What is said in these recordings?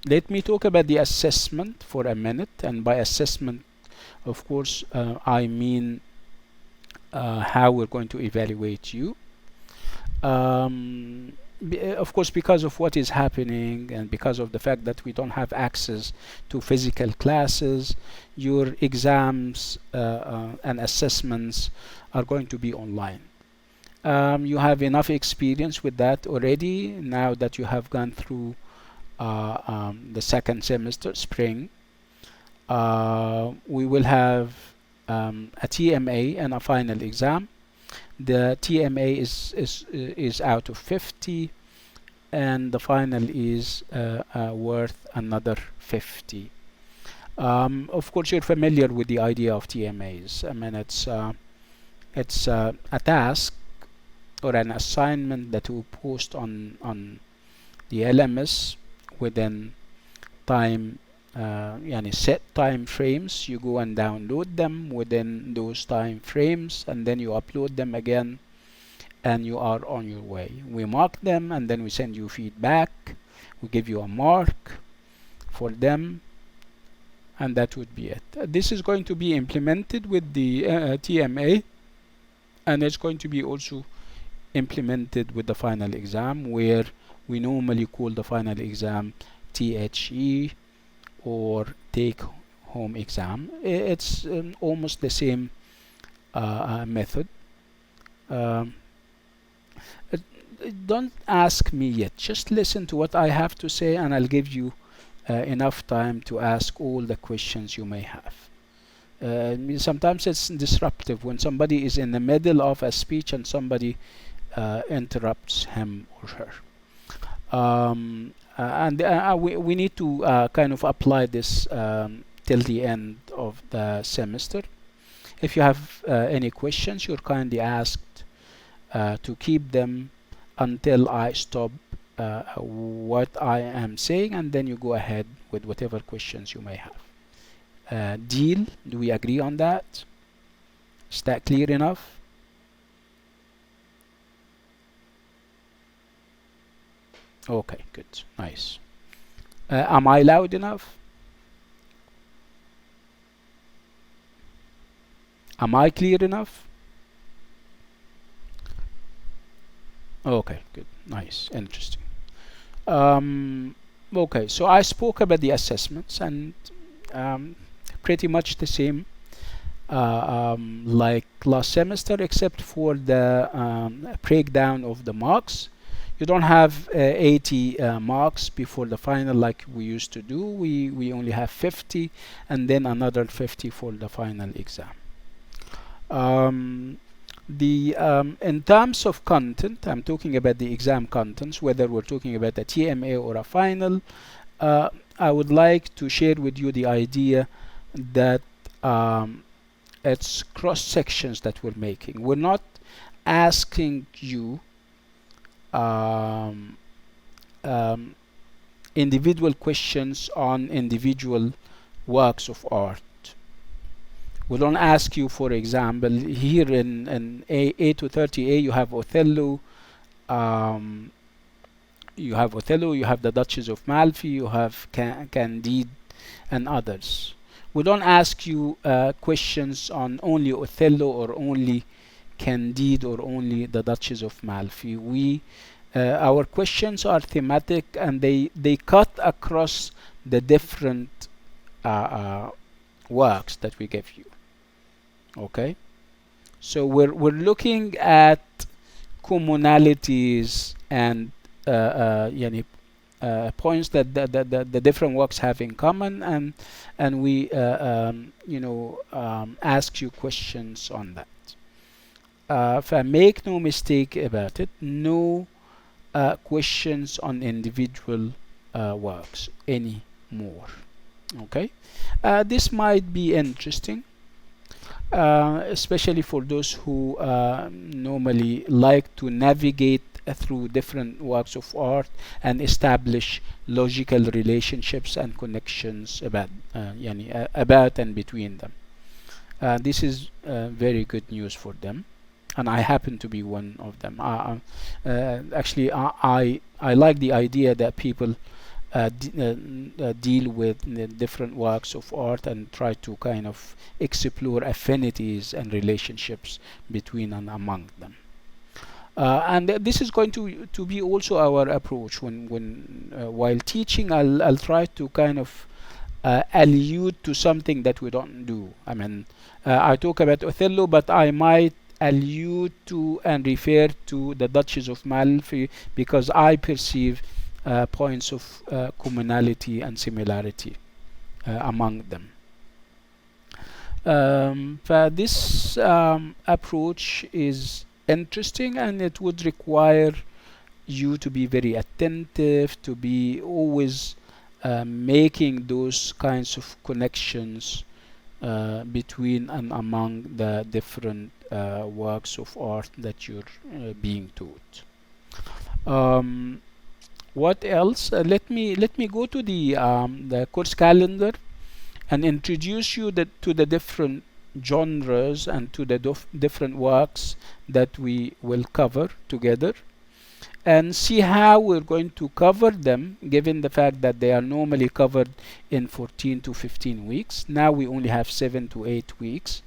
let me talk about the assessment for a minute. And by assessment, of course, I mean how we're going to evaluate you. Of course, because of what is happening and because of the fact that we don't have access to physical classes, your exams and assessments are going to be online. You have enough experience with that already now that you have gone through the second semester, spring. We will have a TMA and a final exam. The TMA is out of 50, and the final is worth another 50. Of course, you're familiar with the idea of TMAs. I mean, it's a task or an assignment that we post on the LMS within time, set time frames. You go and download them within those time frames, and then you upload them again, and you are on your way. We mark them, and then we send you feedback. We give you a mark for them, and that would be it. This is going to be implemented with the TMA, and it's going to be also implemented with the final exam, where we normally call the final exam THE or take home exam. It's almost the same method. Don't ask me yet, just listen to what I have to say, and I'll give you enough time to ask all the questions you may have. Sometimes it's disruptive when somebody is in the middle of a speech and somebody interrupts him or her. We need to kind of apply this till the end of the semester. If you have any questions, you're kindly asked to keep them until I stop what I am saying, and then you go ahead with whatever questions you may have. Deal? Do we agree on that? Is that clear enough? Okay, good, nice. Am I loud enough? Am I clear enough? Okay, good, nice, interesting. Okay, so I spoke about the assessments, and pretty much the same like last semester, except for the breakdown of the marks. You don't have 80 marks before the final like we used to do. We only have 50, and then another 50 for the final exam. In terms of content, I'm talking about the exam contents, whether we're talking about a TMA or a final. I would like to share with you the idea that it's cross sections that we're making. We're not asking you individual questions on individual works of art. We don't ask you, for example, here in A230A you have Othello, you have the Duchess of Malfi, you have Candide, and others. We don't ask you questions on only Othello or only Candide or only the Duchess of Malfi. Our questions are thematic, and they cut across the different works that we give you. Okay, so we're looking at commonalities and points that the different works have in common, and we ask you questions on that. If I make no mistake about it, no questions on individual works anymore. Okay, this might be interesting, especially for those who normally like to navigate through different works of art and establish logical relationships and connections about and between them. This is very good news for them, and I happen to be one of them. Actually, I like the idea that people deal with the different works of art and try to kind of explore affinities and relationships between and among them. And this is going to be also our approach when while teaching. I'll try to kind of allude to something that we don't do. I mean, I talk about Othello, but I might allude to and refer to the Duchess of Malfi because I perceive points of commonality and similarity among them. This approach is interesting, and it would require you to be very attentive, to be always making those kinds of connections between and among the different works of art that you're being taught. What else? Let me go to the course calendar and introduce you to the different genres and to the different works that we will cover together, and see how we're going to cover them, given the fact that they are normally covered in 14 to 15 weeks. Now we only have 7 to 8 weeks,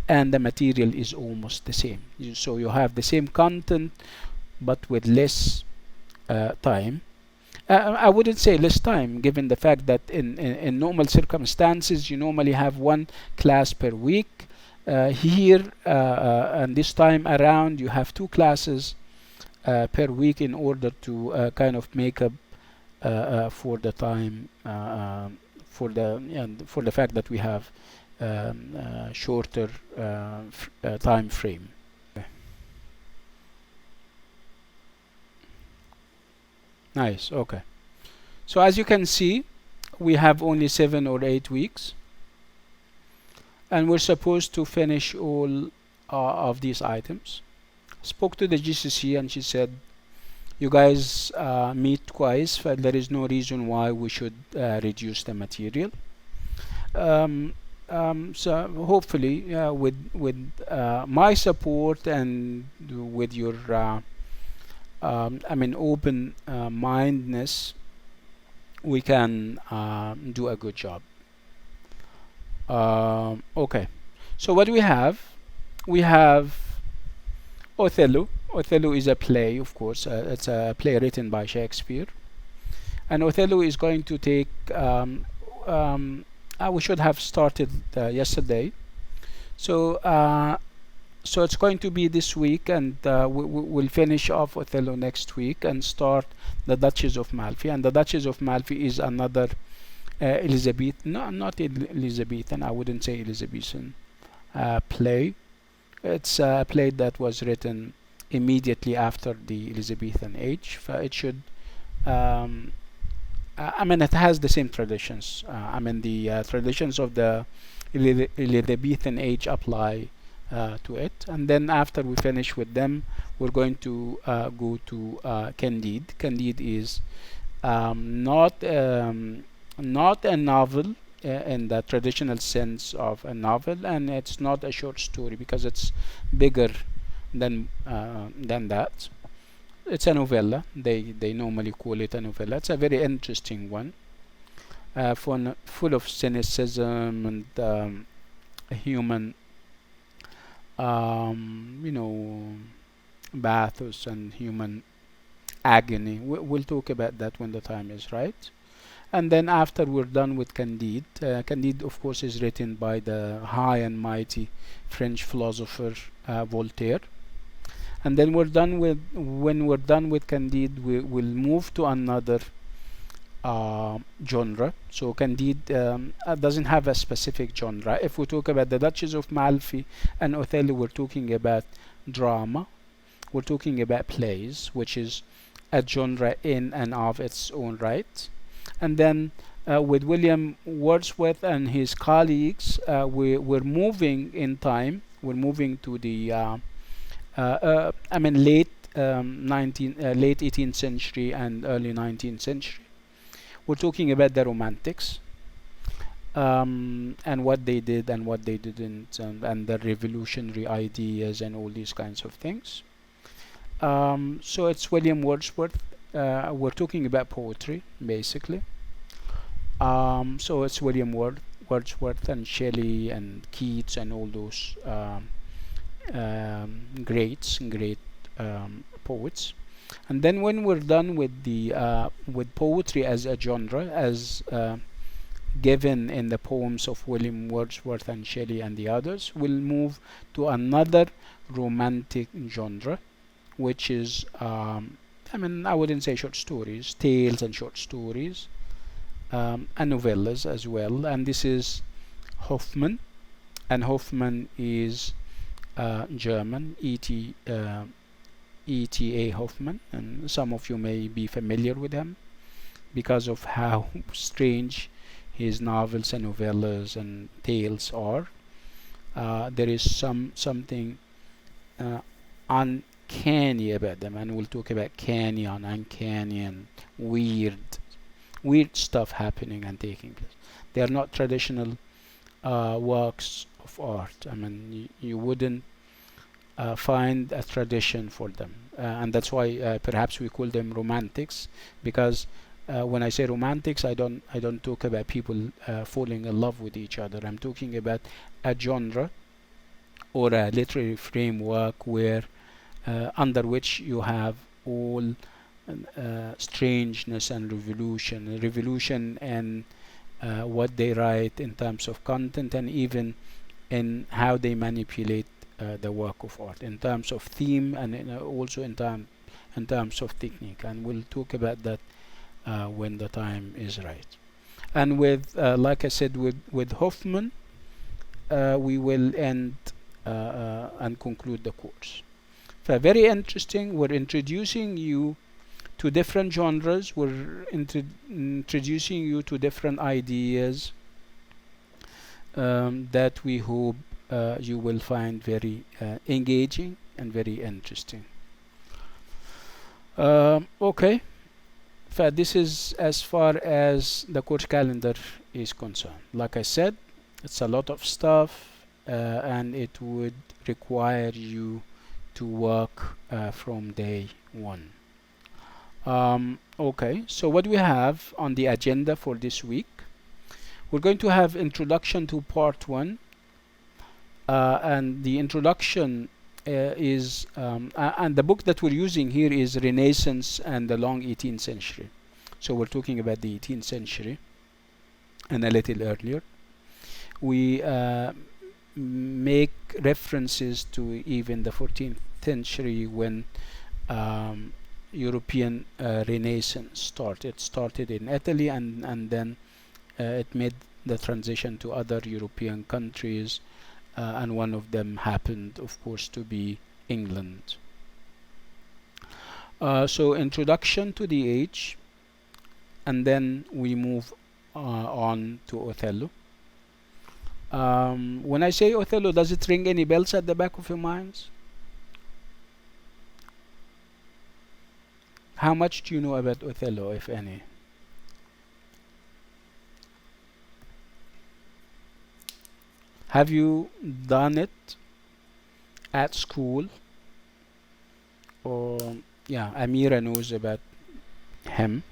and the material is almost the same. So you have the same content, but with less time. I wouldn't say less time, given the fact that in normal circumstances you normally have one class per week. Here and this time around you have two classes per week in order to kind of make up for the time, for the fact that we have shorter time frame. Nice. Okay. So as you can see, we have only 7 or 8 weeks, and we're supposed to finish all of these items. Spoke to the GCC, and she said, "You guys meet twice, but there is no reason why we should reduce the material." So hopefully, with my support and with your open mindedness, we can do a good job. Okay, so what we have Othello. Othello is a play, of course. It's a play written by Shakespeare, and Othello is going to take. We should have started yesterday, so it's going to be this week, and we'll finish off Othello next week and start the Duchess of Malfi. And the Duchess of Malfi is another not Elizabethan, I wouldn't say Elizabethan play. It's a play that was written immediately after the Elizabethan Age. It should, it has the same traditions. The traditions of the Elizabethan Age apply to it. And then after we finish with them, we're going to go to Candide. Candide is not a novel in the traditional sense of a novel, and it's not a short story because it's bigger than that. It's a novella. They normally call it a novella. It's a very interesting one, full of cynicism and human, bathos and human agony. We'll talk about that when the time is right. And then after we're done with Candide, Candide of course is written by the high and mighty French philosopher Voltaire. And then when we're done with Candide, we'll move to another genre. So Candide doesn't have a specific genre. If we talk about the Duchess of Malfi and Othello, we're talking about drama. We're talking about plays, which is a genre in and of its own right. And then with William Wordsworth and his colleagues, we're moving in time. We're moving to the late 18th century and early 19th century. We're talking about the Romantics, and what they did and what they didn't, and the revolutionary ideas and all these kinds of things. So it's William Wordsworth. We're talking about poetry, basically. So it's Wordsworth and Shelley and Keats and all those great poets. And then when we're done with the with poetry as a genre, as given in the poems of William Wordsworth and Shelley and the others, we'll move to another romantic genre, which is I mean, I wouldn't say short stories, tales and short stories, and novellas as well. And this is Hoffmann, and Hoffmann is German, E.T.A. Hoffmann, and some of you may be familiar with him because of how strange his novels and novellas and tales are. There is something uh, uncanny about them, and we'll talk about canny and uncanny and weird stuff happening and taking place. They are not traditional works of art. I mean, you wouldn't find a tradition for them, and that's why perhaps we call them romantics, because when I say romantics, I don't talk about people falling in love with each other. I'm talking about a genre or a literary framework where under which you have all strangeness and revolution and what they write in terms of content, and even in how they manipulate the work of art in terms of theme, and also in terms of technique. And we'll talk about that when the time is right. And with like I said, with Hoffman, we will end and conclude the course. So very interesting. We're introducing you to different genres. We're introducing you to different ideas that we hope you will find very engaging and very interesting. Okay, so this is as far as the course calendar is concerned. Like I said, it's a lot of stuff, and it would require you to work from day one. Okay, so what we have on the agenda for this week, we're going to have introduction to part one, and the introduction is and the book that we're using here is Renaissance and the Long 18th Century. So we're talking about the 18th century and a little earlier. We make references to even the 14th century when European Renaissance started. It started in Italy, and then it made the transition to other European countries, and one of them happened, of course, to be England. So introduction to the age, and then we move on to Othello. When I say Othello, does it ring any bells at the back of your minds? How much do you know about Othello, if any? Have you done it at school? Or, yeah, Amira knows about him.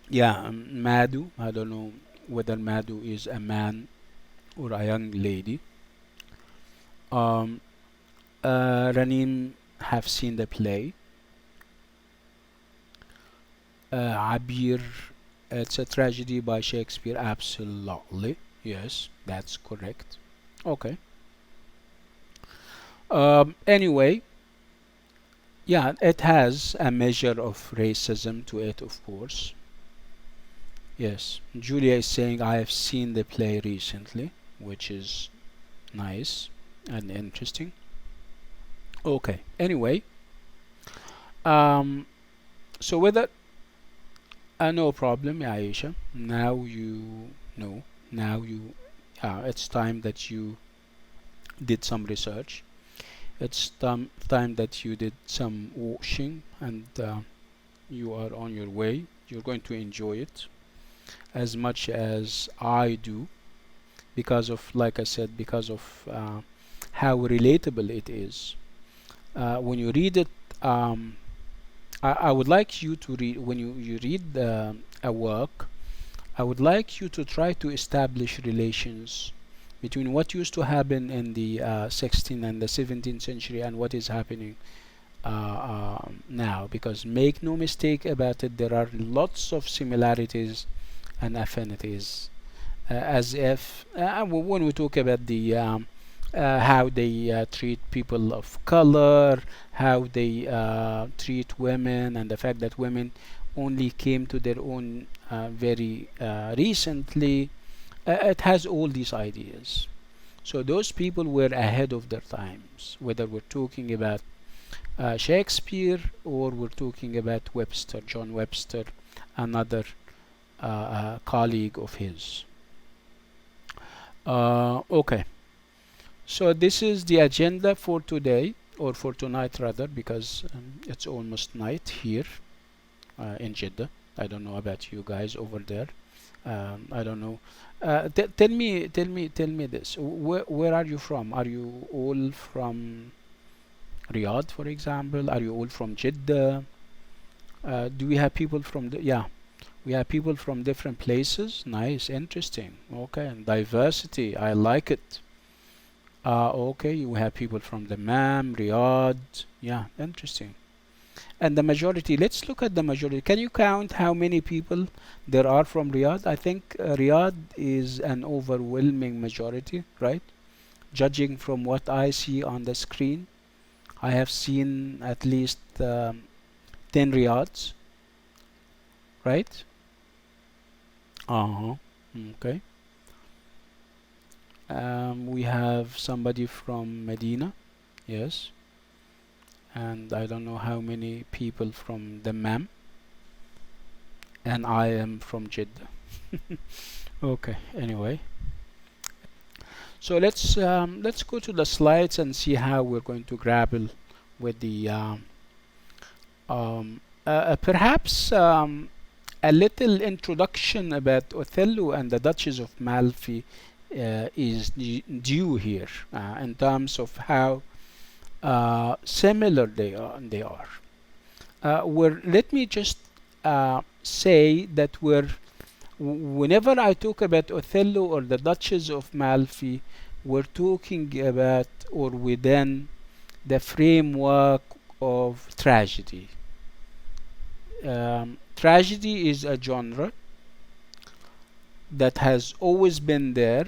Yeah, Madhu. I don't know whether Madhu is a man or a young lady. Um, Ranim have seen the play. Abir, it's a tragedy by Shakespeare. Absolutely, yes, that's correct. Okay. Anyway, yeah, it has a measure of racism to it, of course. Yes, Julia is saying I have seen the play recently, which is nice and interesting. Okay. Anyway, um, so whether no problem, Aisha. Now you know. Now you. It's time that you did some research. It's time that you did some washing, and you are on your way. You're going to enjoy it as much as I do, because of, like I said, because of how relatable it is. When you read it I would like you to read, when you read a work, I would like you to try to establish relations between what used to happen in the 16th and the 17th century and what is happening now, because make no mistake about it, there are lots of similarities and affinities, as if when we talk about the how they treat people of color, how they treat women, and the fact that women only came to their own very recently. It has all these ideas. So those people were ahead of their times, whether we're talking about Shakespeare or we're talking about Webster, John Webster, another colleague of his. Okay, so this is the agenda for today, or for tonight rather, because it's almost night here in Jeddah. I don't know about you guys over there. I don't know. Tell me this. Where are you from? Are you all from Riyadh, for example? Are you all from Jeddah? Do we have people from the, yeah, we have people from different places. Nice, interesting. Okay, and diversity. I like it. Okay, you have people from the Mam, Riyadh. Yeah, interesting. And the majority, let's look at the majority. Can you count how many people there are from Riyadh? I think Riyadh is an overwhelming majority, right? Judging from what I see on the screen, I have seen at least 10 Riyadhs, right? Uh-huh. Okay. We have somebody from Medina, yes. And I don't know how many people from the Mam, and I am from Jeddah. Okay, anyway, so let's go to the slides and see how we're going to grapple with the perhaps a little introduction about Othello and the Duchess of Malfi is due here in terms of how similar they are. Let me just say that whenever I talk about Othello or the Duchess of Malfi, we're talking about or within the framework of tragedy. Tragedy is a genre that has always been there.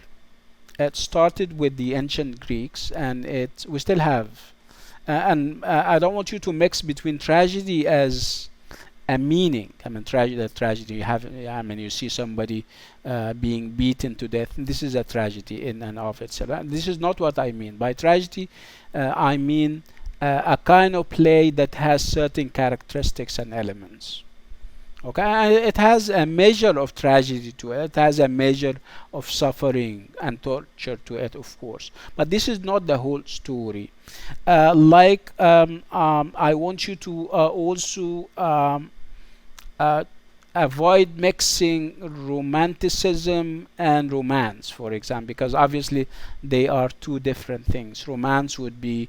It started with the ancient Greeks, and we still have. And I don't want you to mix between tragedy as a meaning. I mean, tragedy. You have. I mean, you see somebody being beaten to death. This is a tragedy in and of itself. This is not what I mean by tragedy. I mean a kind of play that has certain characteristics and elements. Okay, it has a measure of tragedy to it. It has a measure of suffering and torture to it, of course. But this is not the whole story. I want you to also avoid mixing romanticism and romance, for example, because obviously they are two different things. Romance would be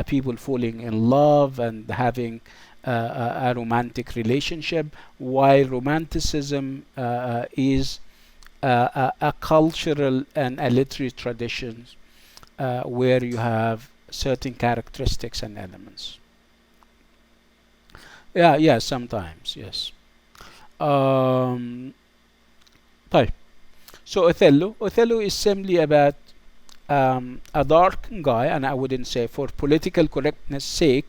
people falling in love and having a romantic relationship, while romanticism is a cultural and a literary tradition where you have certain characteristics and elements. Yeah, sometimes, yes. طيب. So Othello is simply about a dark guy, and I wouldn't say, for political correctness sake,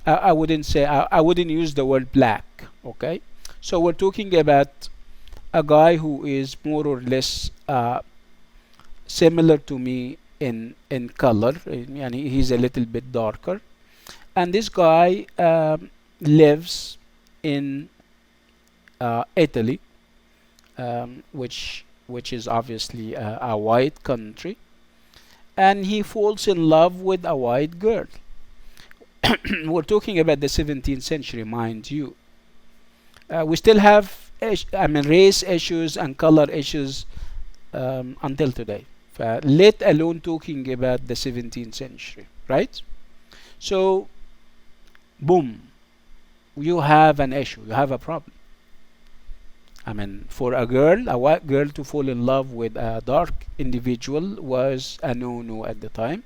I wouldn't say, I wouldn't use the word black. Okay, so we're talking about a guy who is more or less similar to me in color, and he's a little bit darker, and this guy lives in Italy, which is obviously a white country, and he falls in love with a white girl. We're talking about the 17th century, mind you. We still have race issues and color issues until today, let alone talking about the 17th century, right? So boom, you have an issue, you have a problem. I mean, for a girl, a white girl, to fall in love with a dark individual was a no-no at the time.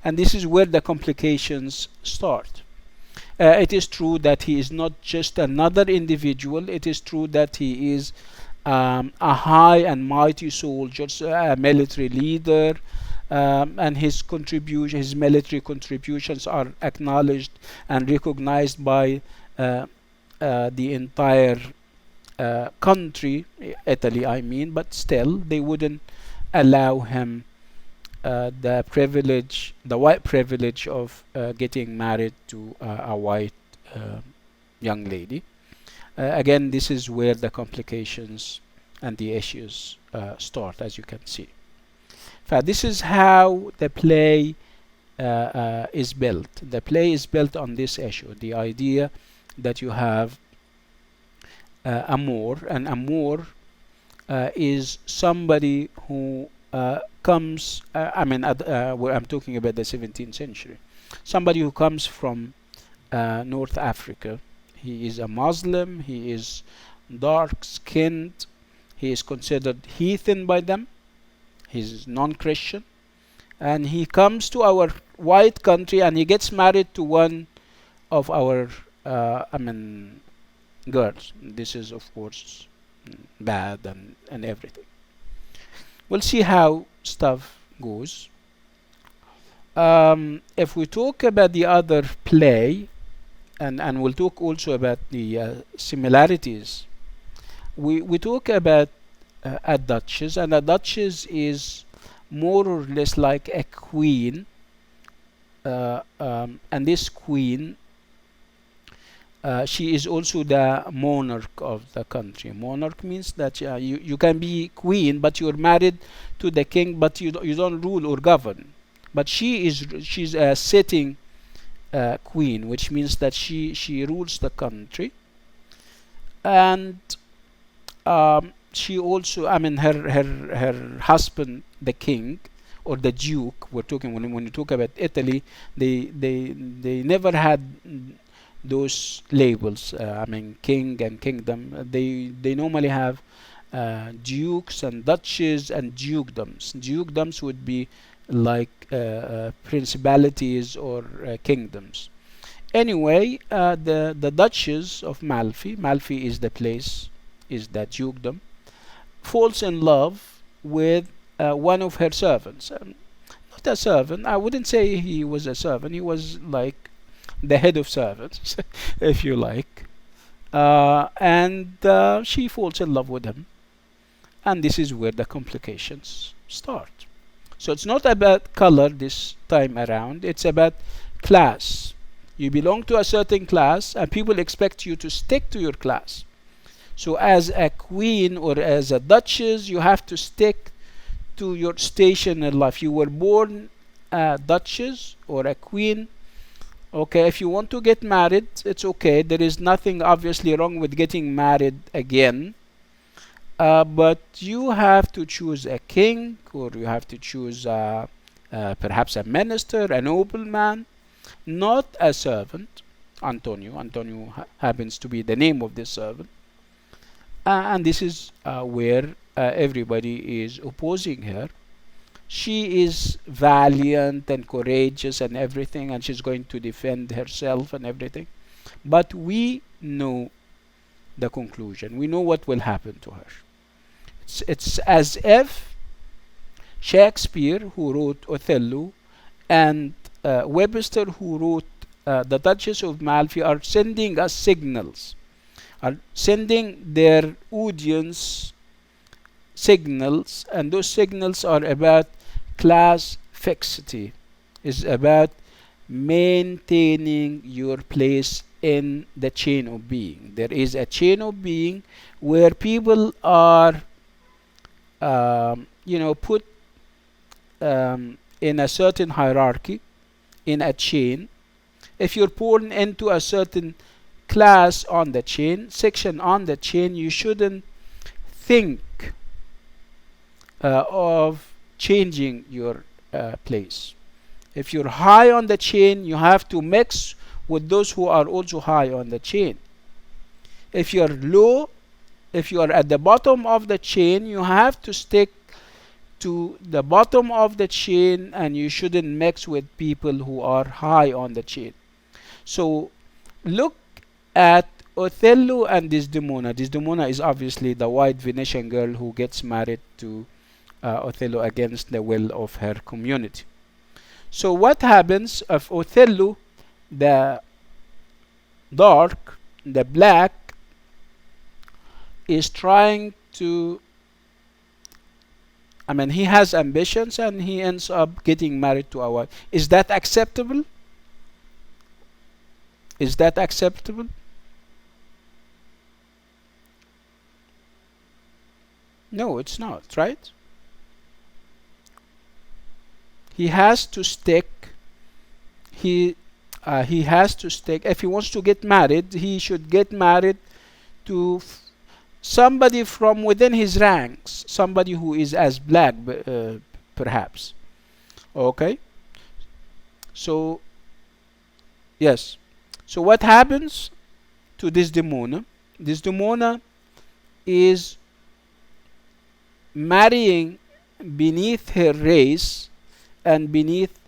And this is where the complications start. It is true that he is not just another individual. It is true that he is a high and mighty soldier, a military leader, and his military contributions are acknowledged and recognized by the entire country, Italy, I mean. But still, they wouldn't allow him the white privilege of getting married to a white young lady. Again, this is where the complications and the issues start, as you can see. This is how the play is built. The play is built on this issue, the idea that you have a Moor, and a Moor is somebody who comes, I'm talking about the 17th century, somebody who comes from North Africa. He is a Muslim, he is dark skinned, he is considered heathen by them, he's non-Christian, and he comes to our white country and he gets married to one of our girls. This is, of course, bad and everything. We'll see how stuff goes. If we talk about the other play, and we'll talk also about the similarities, we talk about a duchess, and a duchess is more or less like a queen, and this queen, she is also the monarch of the country. Monarch means that you can be queen, but you're married to the king, but you don't rule or govern. But she's a sitting queen, which means that she rules the country, and she also, her husband, the king or the duke. We're talking when you talk about Italy, they never had those labels. King and kingdom. They normally have dukes and duchies and dukedoms. Dukedoms would be like principalities or kingdoms. Anyway, the Duchess of Malfi, Malfi is the place, is the dukedom, falls in love with one of her servants. Not a servant, I wouldn't say he was a servant, he was like the head of servants, if you like. And she falls in love with him. And this is where the complications start. So it's not about color this time around, it's about class. You belong to a certain class and people expect you to stick to your class. So as a queen or as a duchess, you have to stick to your station in life. You were born a duchess or a queen. Okay, if you want to get married, it's okay. There is nothing obviously wrong with getting married again. But you have to choose a king, or you have to choose perhaps a minister, a nobleman, not a servant. Antonio. Antonio happens to be the name of this servant. And this is where everybody is opposing her. She is valiant and courageous and everything, and she's going to defend herself and everything. But we know the conclusion. We know what will happen to her. It's as if Shakespeare, who wrote Othello, and Webster, who wrote The Duchess of Malfi, are sending us signals, are sending their audience signals, and those signals are about class fixity, is about maintaining your place in the chain of being. There is a chain of being where people are put in a certain hierarchy, in a chain. If you're born into a certain class on the chain, section on the chain, you shouldn't think of changing your place. If you're high on the chain, you have to mix with those who are also high on the chain. If you're low, if you are at the bottom of the chain, you have to stick to the bottom of the chain, and you shouldn't mix with people who are high on the chain. So look at Othello and Desdemona. Desdemona is obviously the white Venetian girl who gets married to Othello against the will of her community. So what happens if Othello, the dark, the black, is trying to, I mean, he has ambitions and he ends up getting married to a white. Is that acceptable? Is that acceptable? No, it's not, right? He has to stick. He has to stick. If he wants to get married, he should get married to somebody from within his ranks, somebody who is as black, perhaps. Okay. So yes. So what happens to Desdemona? Desdemona is marrying beneath her race and beneath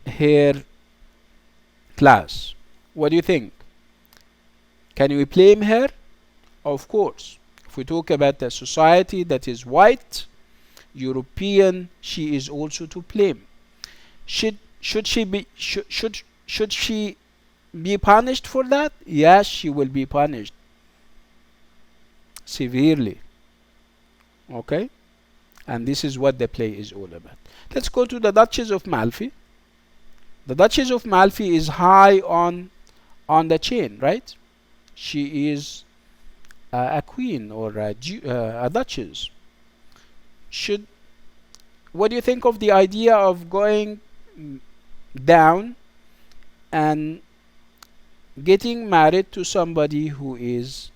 her class. What do you think? Can we blame her? Of course. If we talk about a society that is white, European, she is also to blame. Should she be punished for that? Yes, she will be punished severely. Okay? And this is what the play is all about. Let's go to the Duchess of Malfi. The Duchess of Malfi is high on the chain, right? She is a queen or a duchess. What do you think of the idea of going down and getting married to somebody who is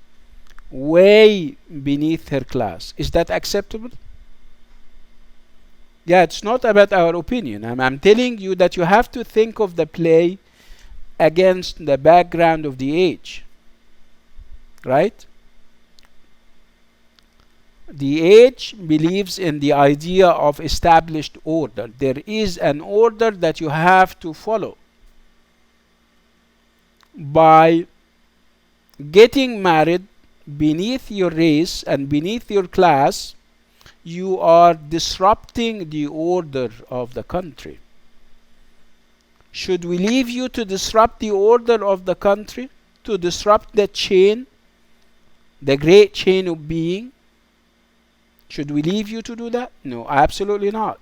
way beneath her class? Is that acceptable? Yeah, it's not about our opinion. I'm telling you that you have to think of the play against the background of the age, right? The age believes in the idea of established order. There is an order that you have to follow. By getting married beneath your race and beneath your class, you are disrupting the order of the country. Should we leave you to disrupt the order of the country? To disrupt the chain, the great chain of being? Should we leave you to do that? No, absolutely not.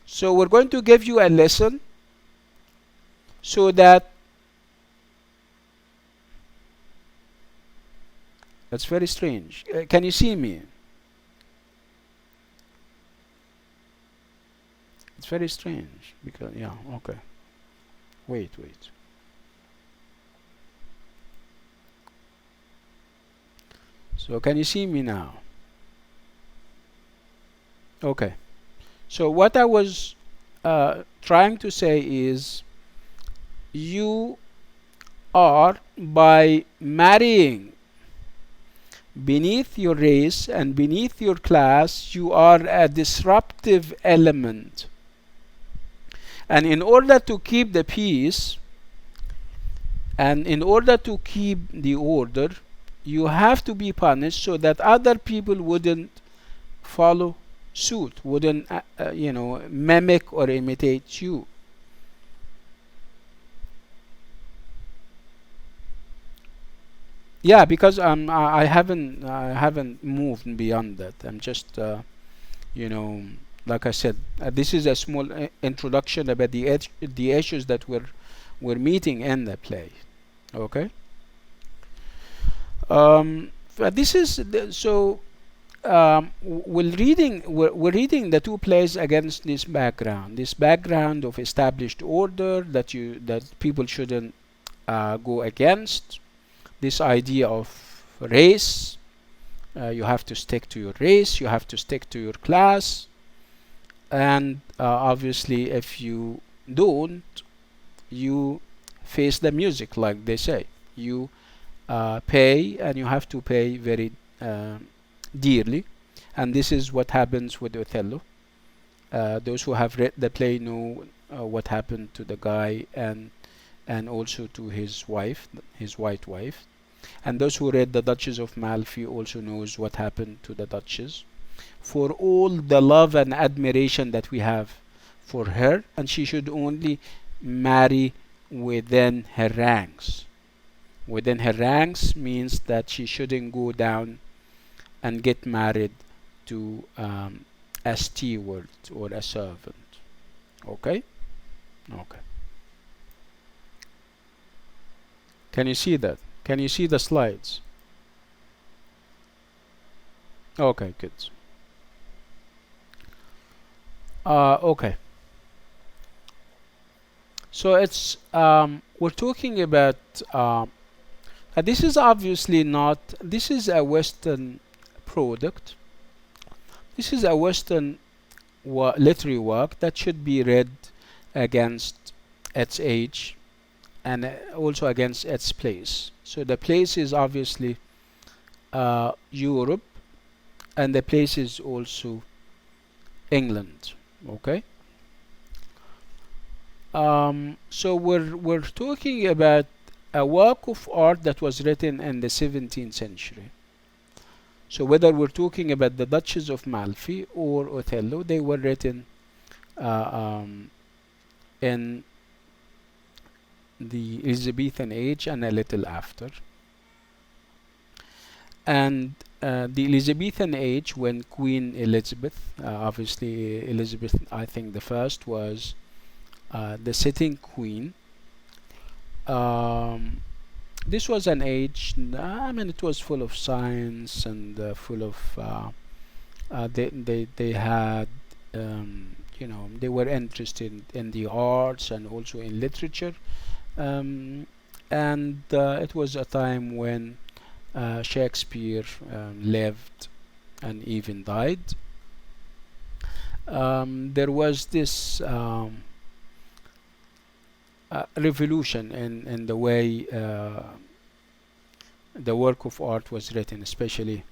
So we're going to give you a lesson so that that's very strange. Can you see me? It's very strange because, yeah, okay. Wait. So can you see me now? Okay. So what I was trying to say is, you are, by marrying beneath your race and beneath your class, you are a disruptive element. And in order to keep the peace and in order to keep the order, you have to be punished so that other people wouldn't follow suit, wouldn't mimic or imitate you. Yeah, because I haven't moved beyond that. I'm just like I said, this is a small introduction about the issues that we're meeting in the play. Okay. This is so. We're reading the two plays against this background of established order that people shouldn't go against. This idea of race. You have to stick to your race. You have to stick to your class. And obviously, if you don't, you face the music, like they say. You pay, and you have to pay very dearly. And this is what happens with Othello. Those who have read the play know what happened to the guy, and also to his wife, his white wife. And those who read the Duchess of Malfi also knows what happened to the Duchess. For all the love and admiration that we have for her, and she should only marry within her ranks. Within her ranks means that she shouldn't go down and get married to a steward or a servant. Okay? Okay. Can you see that? Can you see the slides? Okay, good. Okay. So it's we're talking about this is obviously not, this is a Western product. This is a Western literary work that should be read against its age and also against its place. So the place is obviously Europe, and the place is also England. Okay. So we're talking about a work of art that was written in the 17th century. So whether we're talking about the Duchess of Malfi or Othello, they were written in the Elizabethan age and a little after. And the Elizabethan age, when Queen Elizabeth, obviously Elizabeth, I think the first, was the sitting queen. This was an age, I mean, it was full of science and full of they had they were interested in the arts and also in literature, and it was a time when Shakespeare lived and even died. There was this revolution in the way the work of art was written, especially.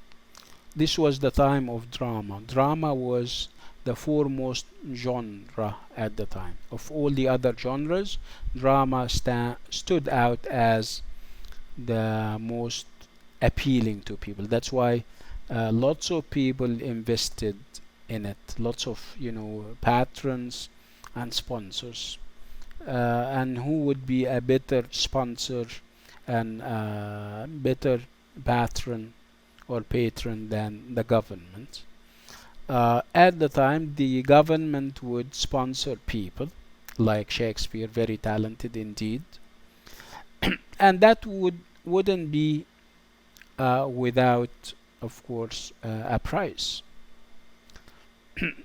This was the time of drama. Drama was the foremost genre at the time. Of all the other genres, drama stood out as the most appealing to people. That's why lots of people invested in it. Lots of patrons and sponsors. And who would be a better sponsor and better patron or patron than the government? At the time, the government would sponsor people like Shakespeare, very talented indeed, and that wouldn't be without, of course, a price.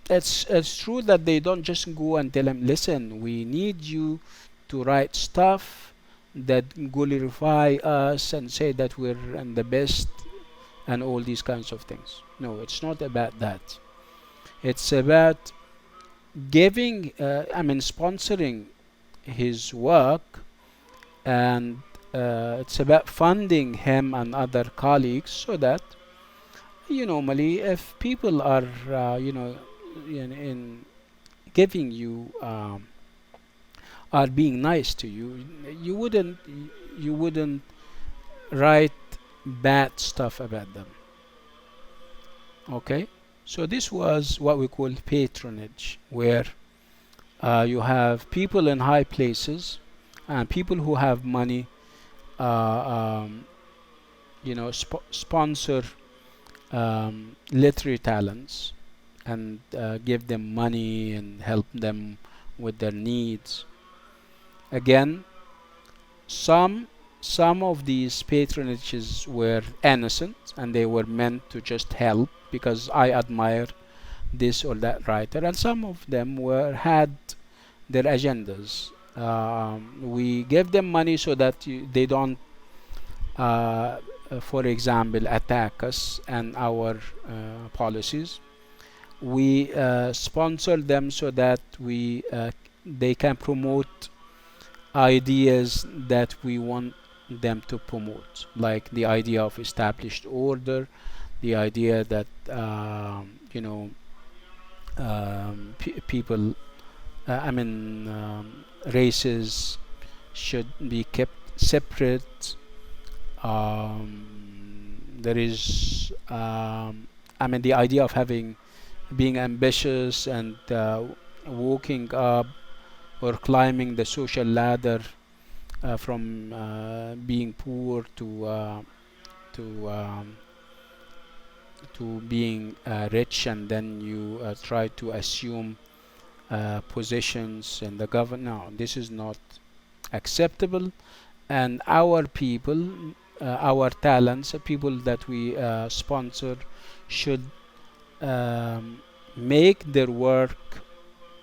It's true that they don't just go and tell him, listen, we need you to write stuff that glorify us and say that we're the best and all these kinds of things. No, it's not about that. It's about giving, sponsoring his work, and it's about funding him and other colleagues, so that normally, if people are in giving you are being nice to you, you wouldn't write bad stuff about them. Okay, so this was what we call patronage, where you have people in high places and people who have money sponsor literary talents and give them money and help them with their needs. Again, some of these patronages were innocent and they were meant to just help because I admire this or that writer, and some of them had their agendas. We give them money so that they don't for example, attack us and our policies. We sponsor them so that they can promote ideas that we want them to promote, like the idea of established order, the idea that people, races should be kept separate. There is, the idea of being ambitious and walking up or climbing the social ladder from being poor to um, to being rich, and then you try to assume positions in the government. No, this is not acceptable. And our people, our talents, people that we sponsor, should um, make their work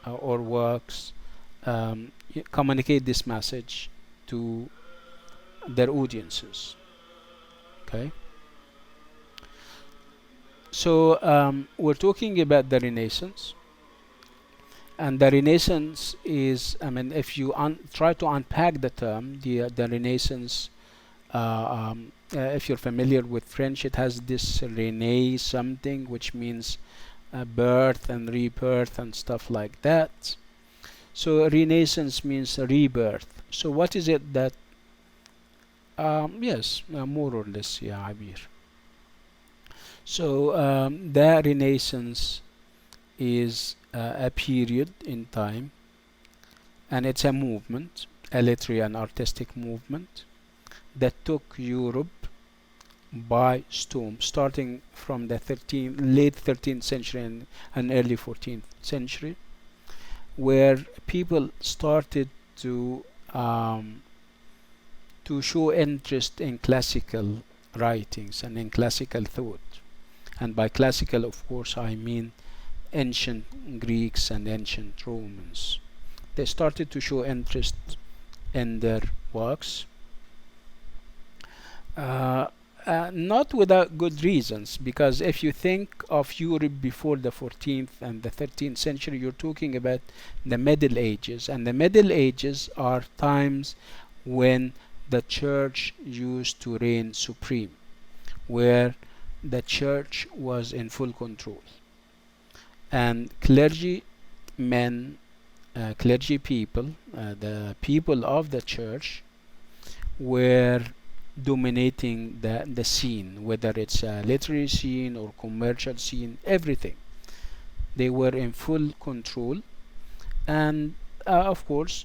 or works communicate this message to their audiences. Okay, so we're talking about the Renaissance, and the Renaissance is, if you try to unpack the term, the Renaissance, if you're familiar with French, it has this Rene something, which means birth and rebirth and stuff like that. So Renaissance means rebirth. So what is it that? Yes, more or less, yeah, Abir. So the Renaissance is a period in time, and it's a movement, a literary and artistic movement that took Europe by storm, starting from the late 13th century and early 14th century, where people started to show interest in classical writings and in classical thought. And by classical, of course, I mean ancient Greeks and ancient Romans. They started to show interest in their works, not without good reasons, because if you think of Europe before the 14th and the 13th century, you're talking about the Middle Ages, and the Middle Ages are times when the church used to reign supreme, where the church was in full control, and clergy men, clergy people, the people of the church, were dominating the scene, whether it's a literary scene or commercial scene, everything. They were in full control, and of course,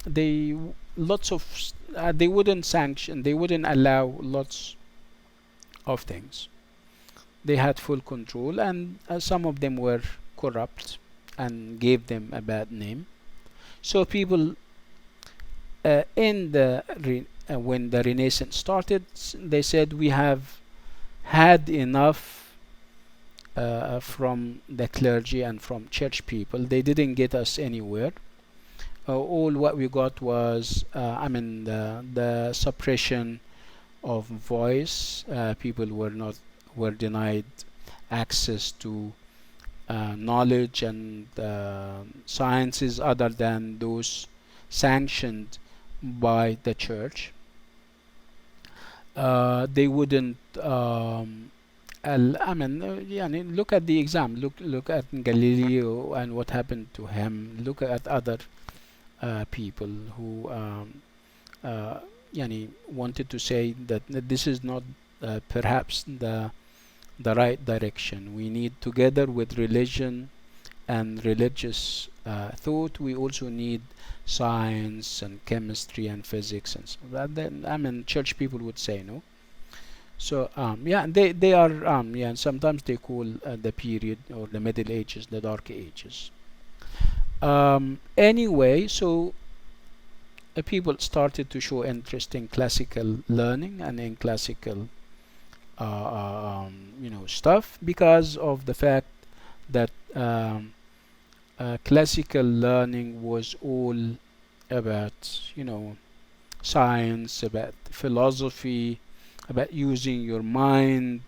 they lots of they wouldn't sanction, they wouldn't allow lots of things. They had full control, and some of them were corrupt and gave them a bad name. So people when the Renaissance started, they said we have had enough from the clergy and from church people. They didn't get us anywhere. All what we got was, the suppression of voice. People were denied access to knowledge and sciences other than those sanctioned by the church. They wouldn't. Look at the exam. Look at Galileo and what happened to him. Look at other people who wanted to say that this is not perhaps the right direction. We need, together with religion and religious thought, we also need science and chemistry and physics, and so then church people would say no. So they are and sometimes they call the period or the Middle Ages the Dark Ages. Anyway, so people started to show interest in classical learning and in classical stuff, because of the fact that classical learning was all about science, about philosophy, about using your mind,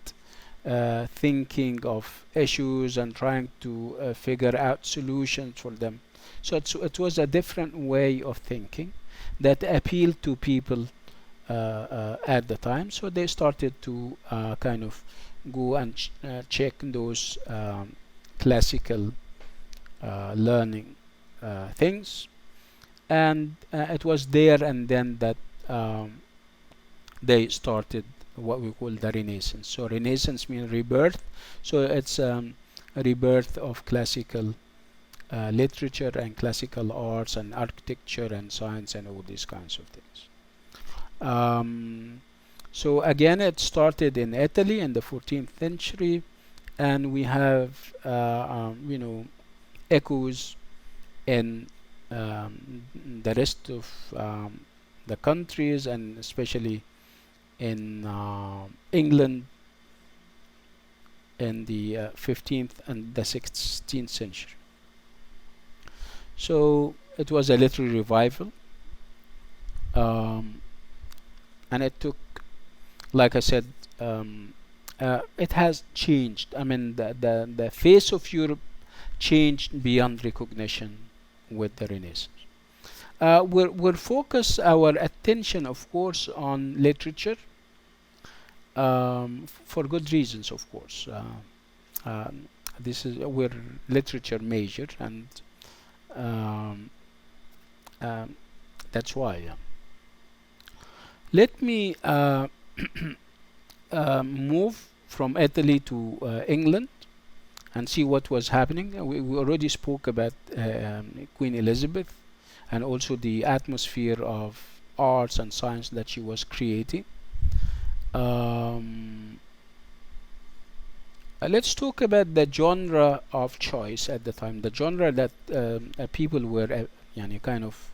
thinking of issues and trying to figure out solutions for them. So it was a different way of thinking that appealed to people at the time. So they started to kind of go and check those classical learning things, and it was there and then that they started what we call the Renaissance. So Renaissance means rebirth. So it's a rebirth of classical literature and classical arts and architecture and science and all these kinds of things. So again, it started in Italy in the 14th century, and we have echoes in the rest of the countries, and especially in England in the 15th and the 16th century. So it was a literary revival, and it took, like I said, it has changed. I mean, the face of Europe changed beyond recognition with the Renaissance. We'll focus our attention, of course, on literature for good reasons, of course. This is we're literature major, and um, um, that's why. Let me move from Italy to England and see what was happening. We already spoke about Queen Elizabeth and also the atmosphere of arts and science that she was creating. Let's talk about the genre of choice at the time, the genre that people were kind of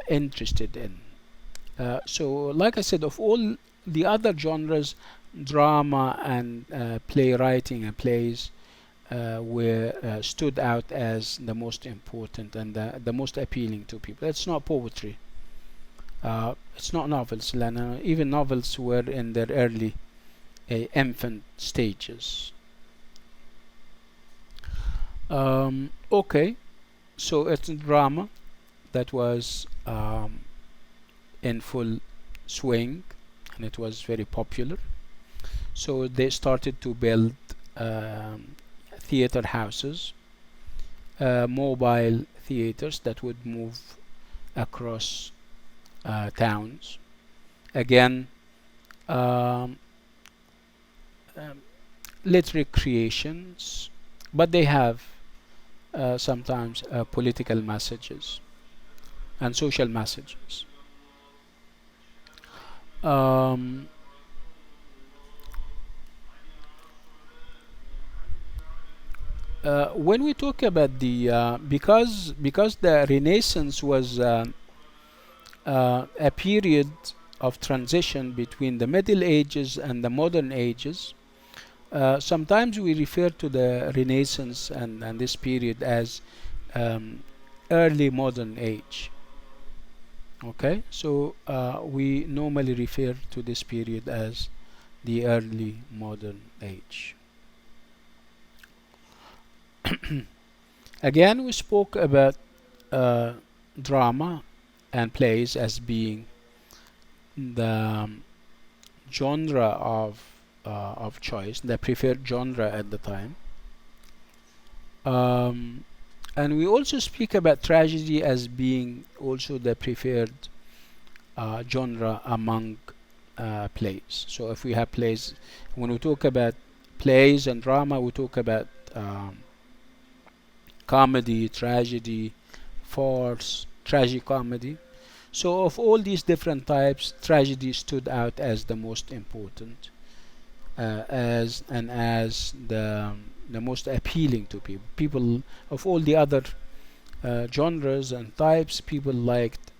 interested in. So, like I said, of all the other genres, drama and playwriting and plays were stood out as the most important and the most appealing to people. It's not poetry. It's not novels. Even novels were in their early infant stages. Okay, so it's drama that was in full swing, and it was very popular. So they started to build theater houses, mobile theaters that would move across towns. Again, um, um, literary creations, but they have sometimes political messages and social messages. Um, when we talk about the because the Renaissance was a period of transition between the Middle Ages and the modern ages, sometimes we refer to the Renaissance and this period as um, early modern age. Okay, so we normally refer to this period as the early modern age. Again, we spoke about uh, drama and plays as being the genre of choice, the preferred genre at the time. Um, and we also speak about tragedy as being also the preferred genre among plays. So if we have plays, when we talk about plays and drama, we talk about comedy, tragedy, farce, tragicomedy. So of all these different types, tragedy stood out as the most important, as the most appealing to people. People of all the other genres and types, people liked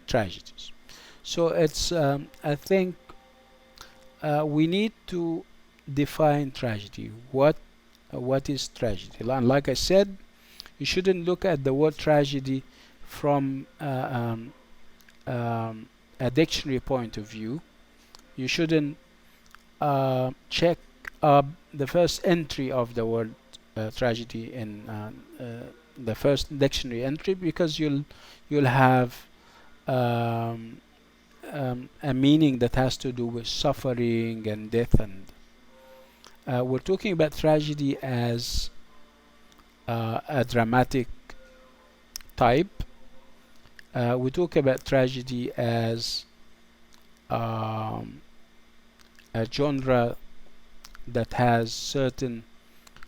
tragedies. So it's I think we need to define tragedy. What is tragedy? And like I said, you shouldn't look at the word tragedy from a dictionary point of view. You shouldn't check up the first entry of the word tragedy in the first dictionary entry, because you'll have a meaning that has to do with suffering and death, and we're talking about tragedy as a dramatic type. We talk about tragedy as um, a genre that has certain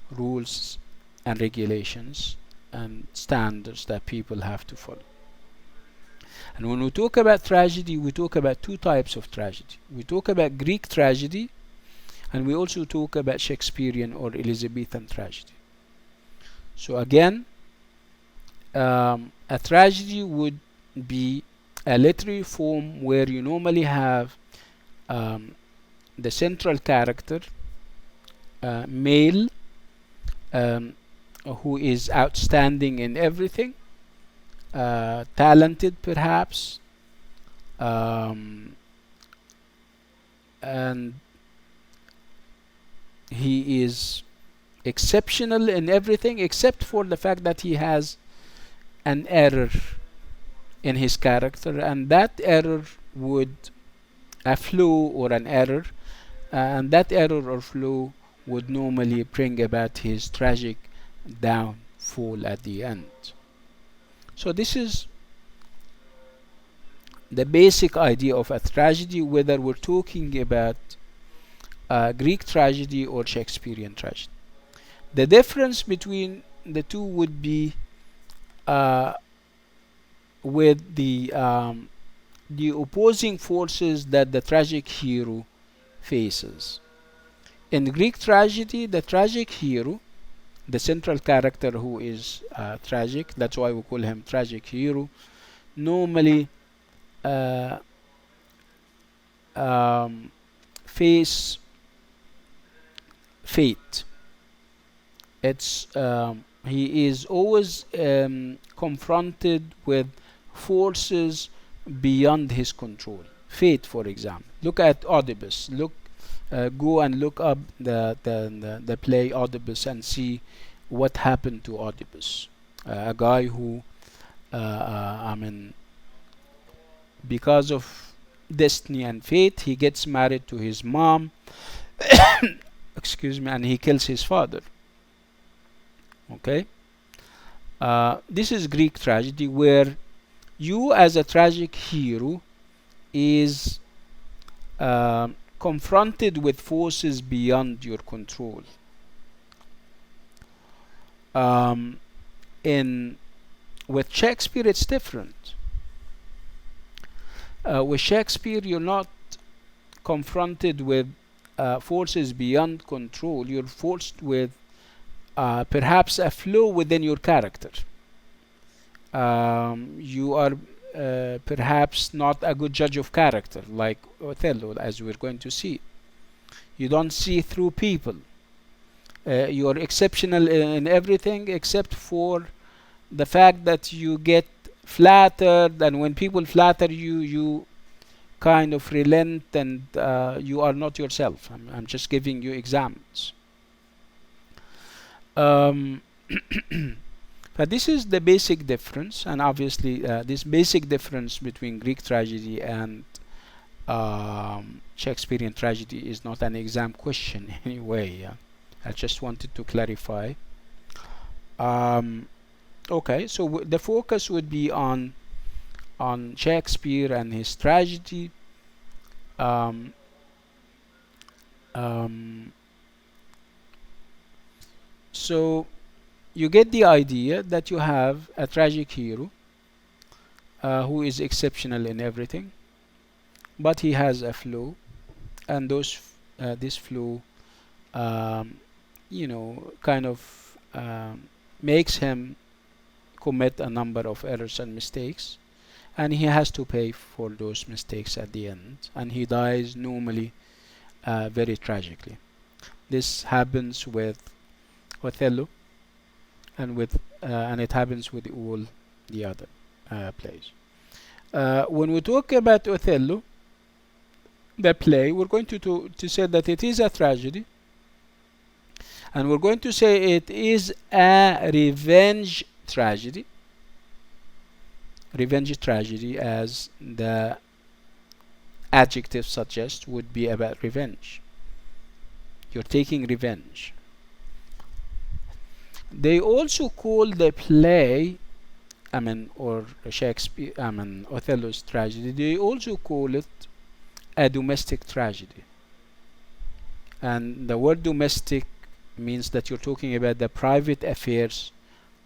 rules and regulations and standards that people have to follow. And when we talk about tragedy, we talk about two types of tragedy. We talk about Greek tragedy, and we also talk about Shakespearean or Elizabethan tragedy. So again, a tragedy would be a literary form where you normally have the central character, male, um, who is outstanding in everything, talented perhaps, and he is exceptional in everything except for the fact that he has an error in his character, and that error would a flaw or an error, and that error or flaw would normally bring about his tragic downfall at the end. So this is the basic idea of a tragedy, whether we're talking about Greek tragedy or Shakespearean tragedy. The difference between the two would be with the opposing forces that the tragic hero faces. In Greek tragedy, the tragic hero, the central character who is tragic, that's why we call him tragic hero, normally face fate. It's he is always confronted with forces beyond his control. Fate, for example. Look at Oedipus. Go and look up the play Oedipus and see what happened to Oedipus. A guy who, I mean, because of destiny and fate, he gets married to his mom. Excuse me, and he kills his father. Okay. This is Greek tragedy, where you as a tragic hero is confronted with forces beyond your control. In with Shakespeare, it's different. With Shakespeare, you're not confronted with forces beyond control. You're forced with perhaps a flaw within your character. You are perhaps not a good judge of character, like Othello, as we're going to see. You don't see through people. You are exceptional in everything except for the fact that you get flattered, and when people flatter you, you kind of relent, and you are not yourself. I'm just giving you examples. But this is the basic difference, and obviously this basic difference between Greek tragedy and Shakespearean tragedy is not an exam question anyway. I just wanted to clarify. Okay, so the focus would be on Shakespeare and his tragedy. So you get the idea that you have a tragic hero who is exceptional in everything, but he has a flaw, and this flaw, kind of makes him commit a number of errors and mistakes, and he has to pay for those mistakes at the end, and he dies normally very tragically. This happens with Othello, and it happens with all the other plays. When we talk about Othello, the play, we're going to say that it is a tragedy, and we're going to say it is a revenge tragedy. Revenge tragedy, as the adjective suggest would be about revenge. You're taking revenge. They also call the play, or Shakespeare, Othello's tragedy, they also call it a domestic tragedy. And the word domestic means that you're talking about the private affairs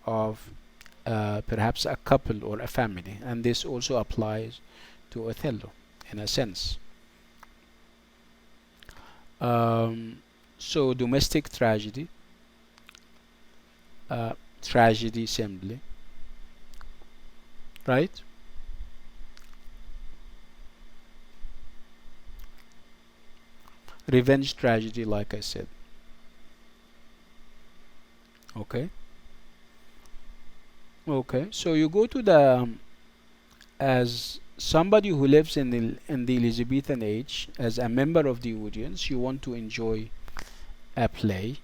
of perhaps a couple or a family, and this also applies to Othello in a sense. So domestic tragedy, tragedy simply, right? Revenge tragedy, like I said. Okay. Okay. So you go to the as somebody who lives in the Elizabethan age, as a member of the audience, you want to enjoy a play,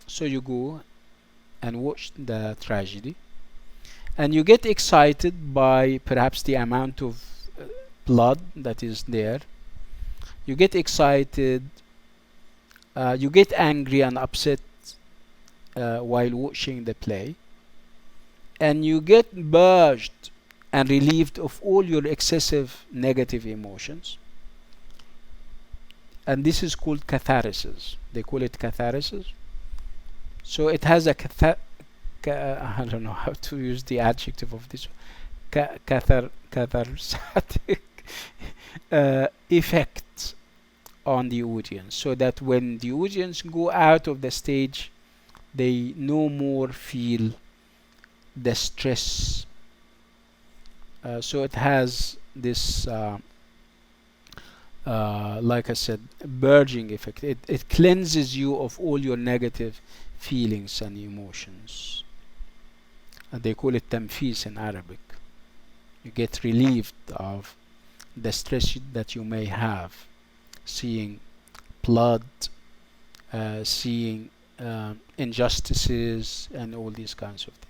so you go and watch the tragedy, and you get excited by perhaps the amount of blood that is there. You get excited, you get angry and upset while watching the play, and you get purged and relieved of all your excessive negative emotions. And this is called catharsis. They call it catharsis. So it has a I don't know how to use the adjective of this. Cathartic effect on the audience, so that when the audience go out of the stage, they no more feel the stress. So it has this, like I said, purging effect. It cleanses you of all your negative feelings and emotions. And they call it tamfis in Arabic. You get relieved of the stress that you may have, seeing blood, seeing injustices, and all these kinds of things.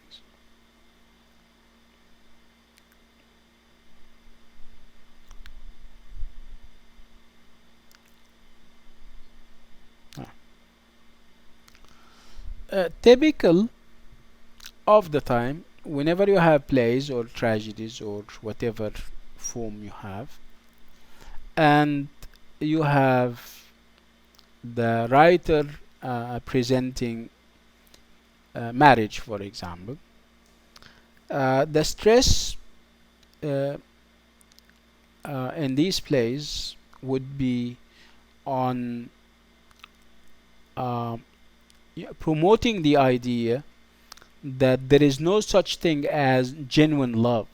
Typical of the time, whenever you have plays or tragedies or whatever form you have, and you have the writer presenting marriage, for example, the stress uh, in these plays would be on uh, promoting the idea that there is no such thing as genuine love.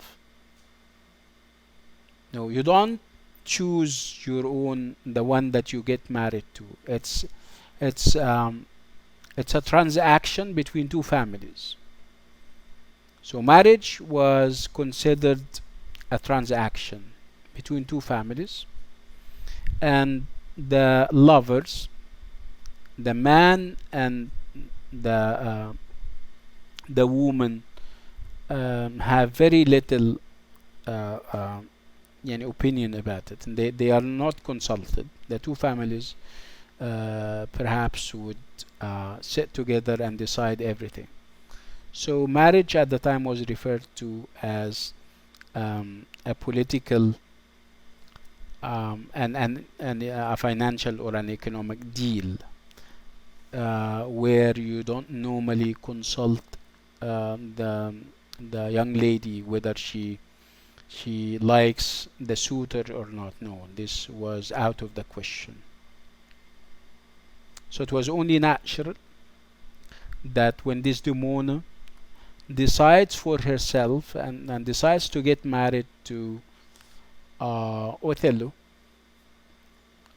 No, you don't choose your own, the one that you get married to. It's it's a transaction between two families. So marriage was considered a transaction between two families, and the lovers, the man and the woman, have very little opinion about it, and they are not consulted. The two families perhaps would sit together and decide everything. So marriage at the time was referred to as a political and a financial or an economic deal, where you don't normally consult the young lady whether she likes the suitor or not. No, this was out of the question. So it was only natural that when Desdemona decides for herself and decides to get married to Othello,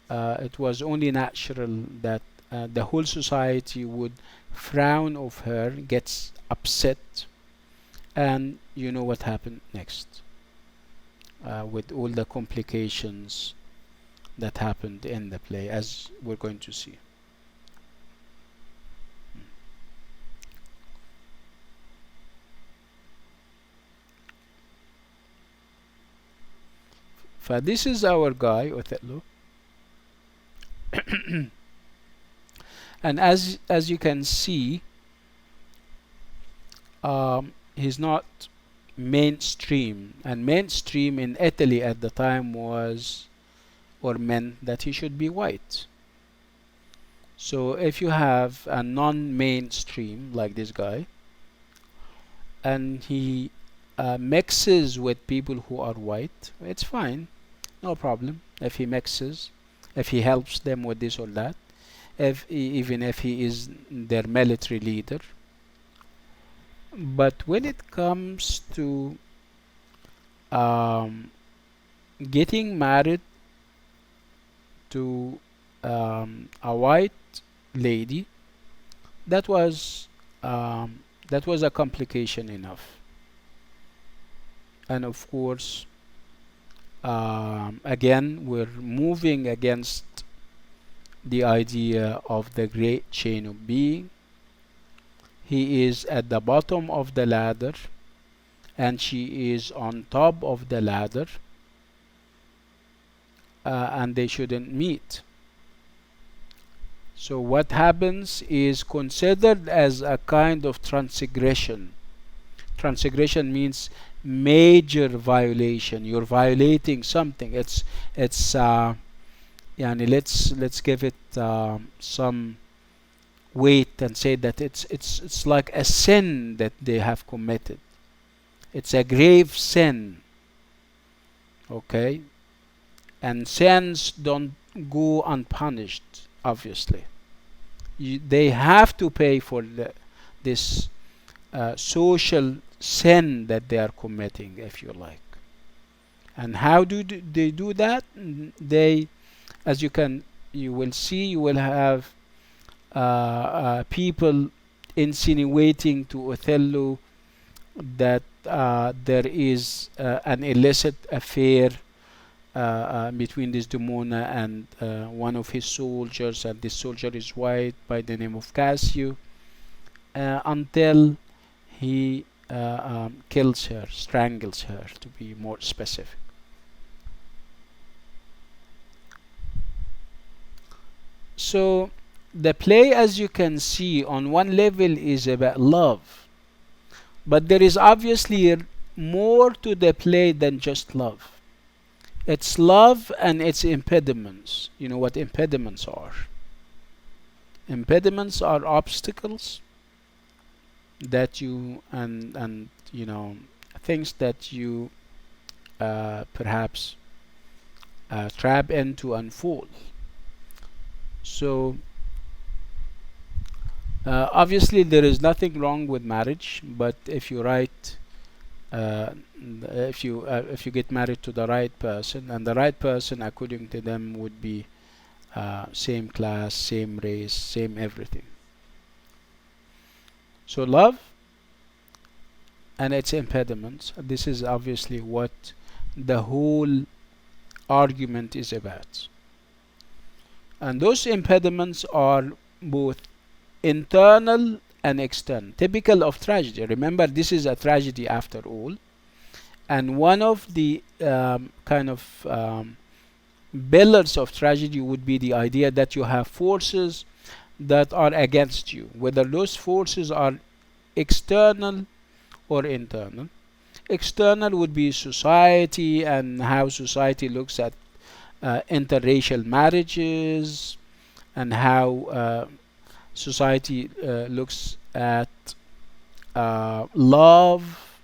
it was only natural that the whole society would frown of her, gets upset, and you know what happened next, with all the complications that happened in the play, as we're going to see. This is our guy Othello. And as you can see, he's not mainstream, and mainstream in Italy at the time was, or meant, that he should be white. So if you have a non-mainstream like this guy, and he mixes with people who are white, it's fine, no problem. If he mixes, if he helps them with this or that, even if he is their military leader. But when it comes to um, getting married to a white lady, that was um, that was a complication enough. And of course, again, we're moving against the idea of the great chain of being. He is at the bottom of the ladder and she is on top of the ladder, and they shouldn't meet. So what happens is considered as a kind of transgression. Transgression means major violation. You're violating something. It's yani let's give it some weight and say that it's like a sin that they have committed. It's a grave sin. Okay? And sins don't go unpunished, obviously. They have to pay for this social sin that they are committing, if you like. And how do they do that? They, as you will see, you will have people insinuating to Othello that there is an illicit affair between Desdemona and one of his soldiers, and this soldier is white by the name of Cassio, until he kills her, strangles her, to be more specific. So the play, as you can see, on one level is about love, but there is obviously more to the play than just love. It's love and its impediments. You know what impediments are? Impediments are obstacles that you and you know, things that you perhaps trap into and fall. So obviously there is nothing wrong with marriage, but if you write if you get married to the right person, and the right person according to them would be same class, same race, same everything. So love and its impediments, this is obviously what the whole argument is about. And those impediments are both internal and external, typical of tragedy. Remember, this is a tragedy after all, and one of the kind of pillars of tragedy would be the idea that you have forces that are against you, whether those forces are external or internal. External would be society and how society looks at interracial marriages, and how society looks at love,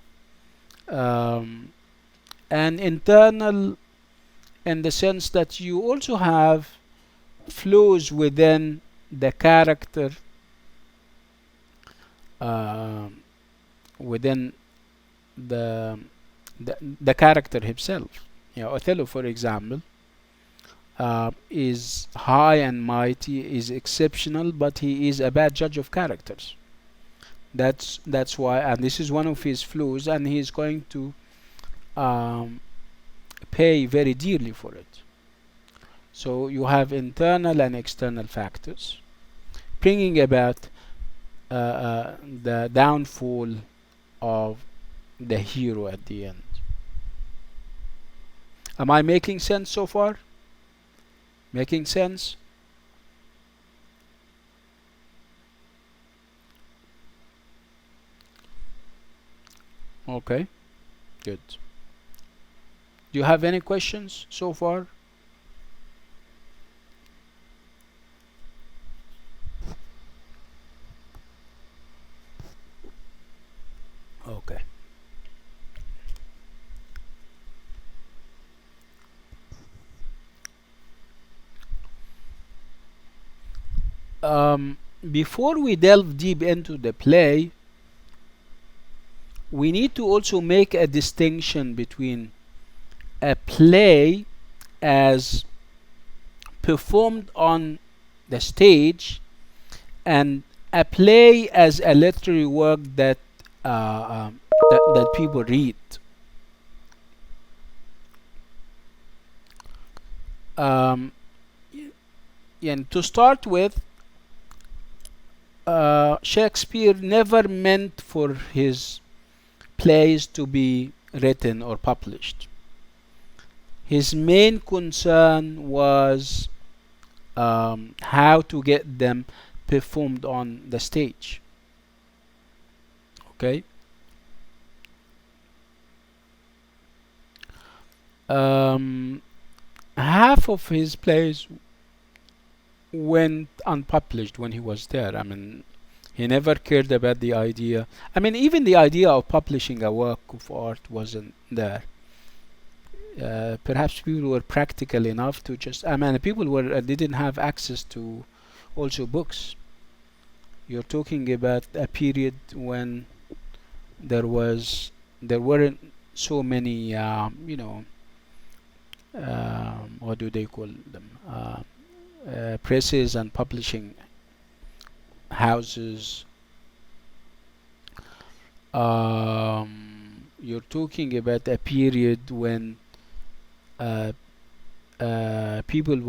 and internal in the sense that you also have flows within the character, uh, within the, the character himself. You know, Othello, for example, is high and mighty, is exceptional, but he is a bad judge of characters. That's why, and this is one of his flaws, and he is going to um, pay very dearly for it. So you have internal and external factors bringing about the downfall of the hero at the end. Am I making sense so far? Making sense? Okay, good. Do you have any questions so far? Okay. Before we delve deep into the play, we need to also make a distinction between a play as performed on the stage and a play as a literary work that that people read. Um, and to start with, Shakespeare never meant for his plays to be written or published. His main concern was how to get them performed on the stage. Okay. Um, Half of his plays went unpublished when he was there. I mean, he never cared about the idea. I mean, even the idea of publishing a work of art wasn't there. Perhaps people were practical enough to just. I mean, people were didn't have access to also books. You're talking about a period when there weren't so many what do they call them, presses and publishing houses. You're talking about a period when uh, people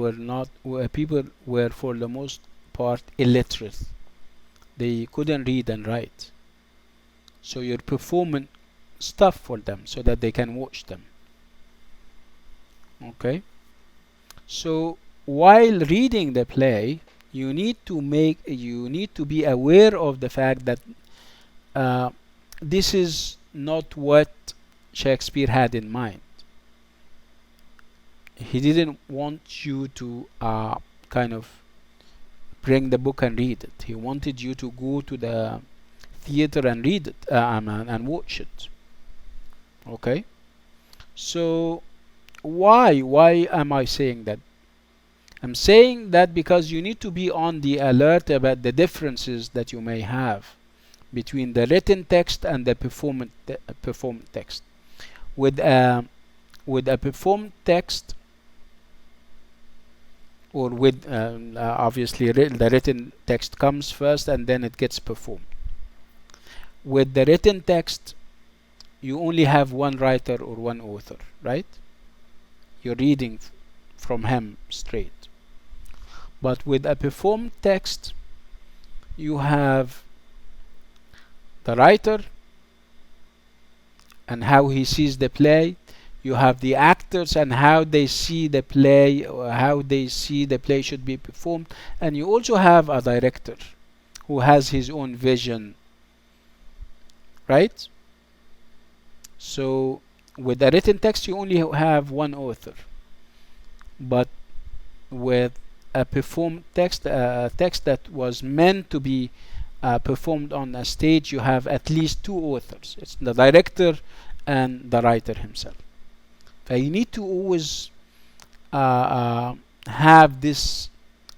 were for the most part illiterate. They couldn't read and write, so you're performing stuff for them so that they can watch them. Okay, so while reading the play, you need to be aware of the fact that uh, this is not what Shakespeare had in mind. He didn't want you to kind of bring the book and read it. He wanted you to go to the theater and read it and watch it. Okay, so why am I saying that? I'm saying that because you need to be on the alert about the differences that you may have between the written text and the performed text. With a performed text, or with obviously the written text comes first and then it gets performed. With the written text, you only have one writer or one author, right? You're reading from him straight. But with a performed text, you have the writer and how he sees the play. You have the actors and how they see the play, or how they see the play should be performed. And you also have a director who has his own vision, right? So with a written text, you only have one author. But with a performed text, a text that was meant to be performed on a stage, you have at least two authors. It's the director and the writer himself. You need to always have this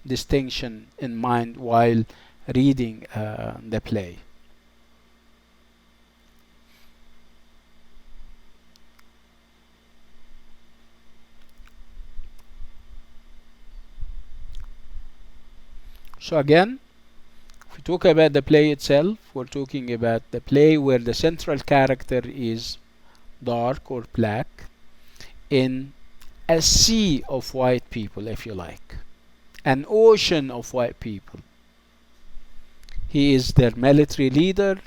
distinction in mind while reading the play. So again, if we talk about the play itself, we're talking about the play where the central character is dark or black in a sea of white people, if you like, an ocean of white people. He is their military leader.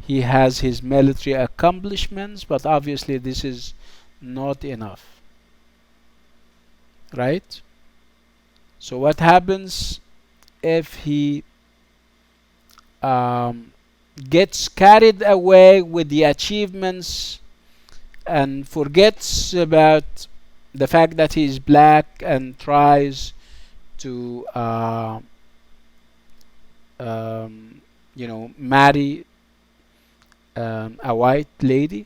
He has his military accomplishments, but obviously this is not enough. right? So what happens if he um, gets carried away with the achievements and forgets about the fact that he's black and tries to um, marry a white lady?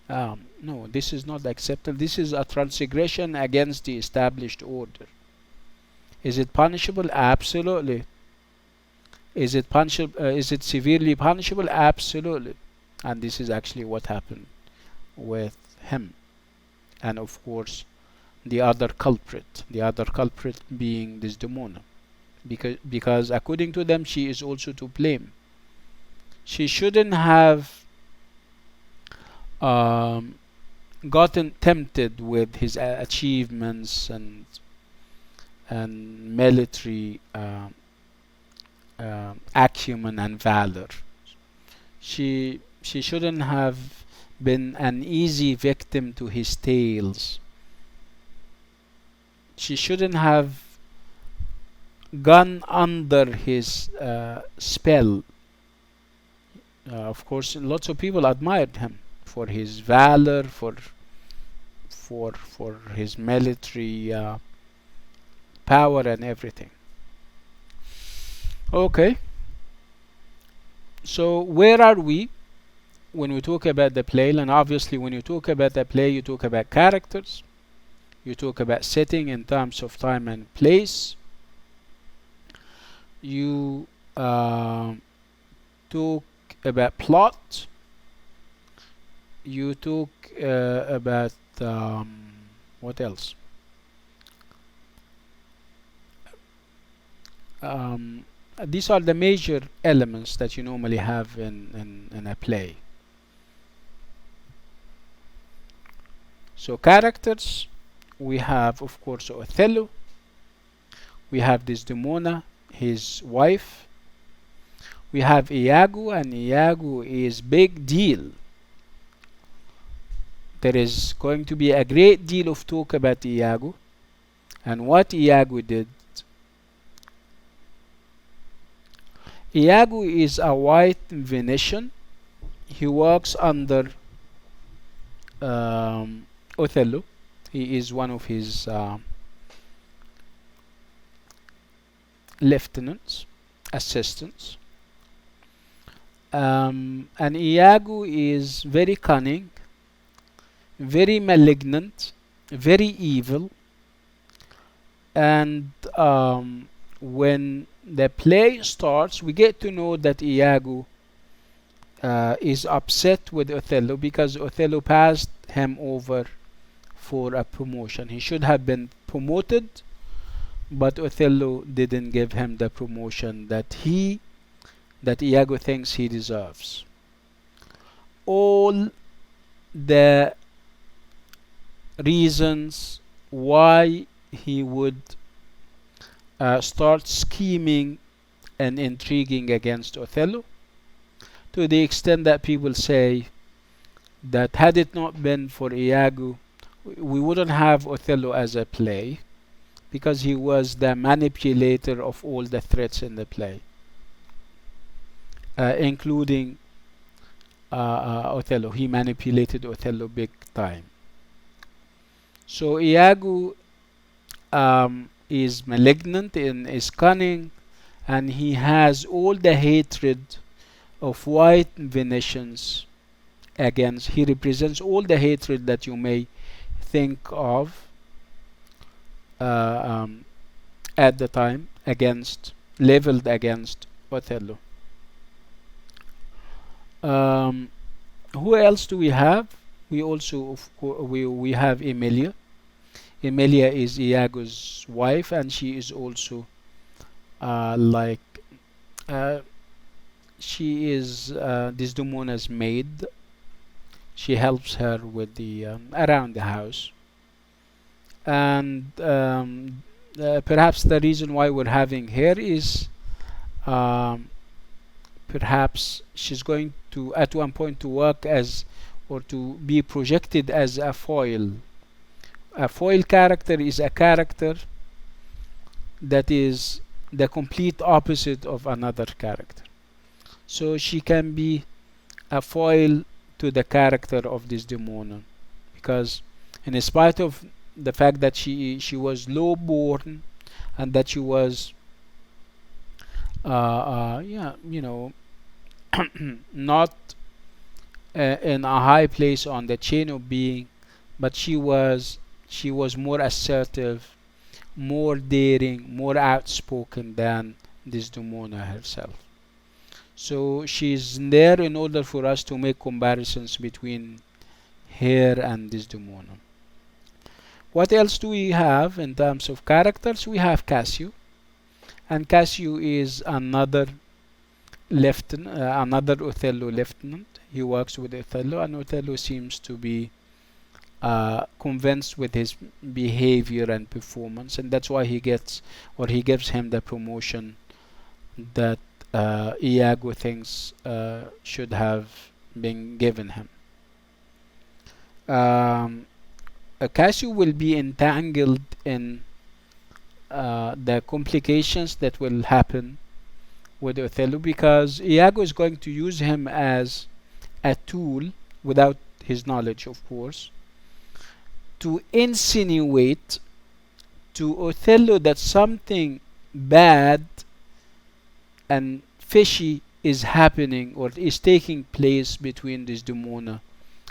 No, this is not acceptable. This is a transgression against the established order. Is it punishable? Absolutely. Is it punishable? Is it severely punishable? Absolutely. And this is actually what happened with him. And of course, the other culprit being Desdemona, because according to them, she is also to blame. She shouldn't have um, gotten tempted with his achievements and military acumen and valor. She shouldn't have been an easy victim to his tales. She shouldn't have gone under his spell. Of course, lots of people admired him for his valor, for his military power and everything. Okay, so where are we when we talk about the play? And obviously, when you talk about the play, you talk about characters, you talk about setting in terms of time and place, you talk about plot, you talk about what else? Um, these are the major elements that you normally have in a play. So characters, we have of course Othello, we have Desdemona, his wife, we have Iago, and Iago is big deal. There is going to be a great deal of talk about Iago and what Iago did. Iago is a white Venetian. He works under Othello. He is one of his lieutenants, assistants. And Iago is very cunning, very malignant, very evil. And when the play starts, we get to know that Iago is upset with Othello because Othello passed him over for a promotion. He should have been promoted, but Othello didn't give him the promotion that Iago thinks he deserves. All the reasons why he would start scheming and intriguing against Othello, to the extent that people say that had it not been for Iago, we wouldn't have Othello as a play, because he was the manipulator of all the threats in the play, including Othello. He manipulated Othello big time. So Iago is malignant and is cunning, and he has all the hatred of white Venetians against. He represents all the hatred that you may think of at the time, leveled against Othello. Who else do we have? We also, we have Emilia. Emilia is Iago's wife, and she is also like she is Desdemona's maid. She helps her with the around the house, and perhaps the reason why we're having her is perhaps she's going to at one point to work as, or to be projected as, a foil A foil character is a character that is the complete opposite of another character. So she can be a foil to the character of Desdemona, because in spite of the fact that she was low born, and that she was yeah, you know, not in a high place on the chain of being, but she was more assertive, more daring, more outspoken than Desdemona herself. So she's there in order for us to make comparisons between her and Desdemona. What else do we have in terms of characters? We have Cassio, and Cassio is another Othello lieutenant. He works with Othello, and Othello seems to be convinced with his behavior and performance, and that's why he gives him the promotion that Iago thinks should have been given him. Cassio will be entangled in the complications that will happen with Othello, because Iago is going to use him as a tool, without his knowledge, of course, to insinuate to Othello that something bad and fishy is happening or is taking place between Desdemona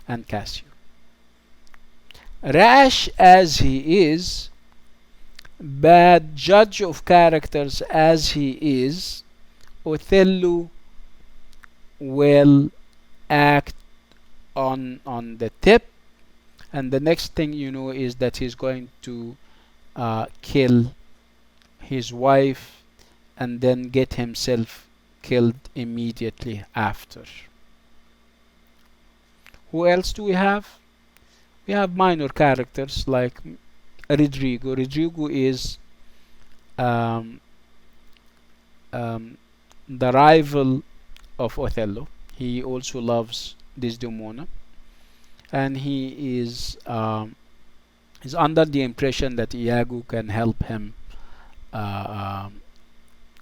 and Cassio. Rash as he is, bad judge of characters as he is, Othello will act on the tip, and the next thing you know is that he's going to kill his wife and then get himself killed immediately after. Who else do we have? We have minor characters like Rodrigo. Rodrigo is um, the rival of Othello. He also loves Desdemona, and he is under the impression that Iago can help him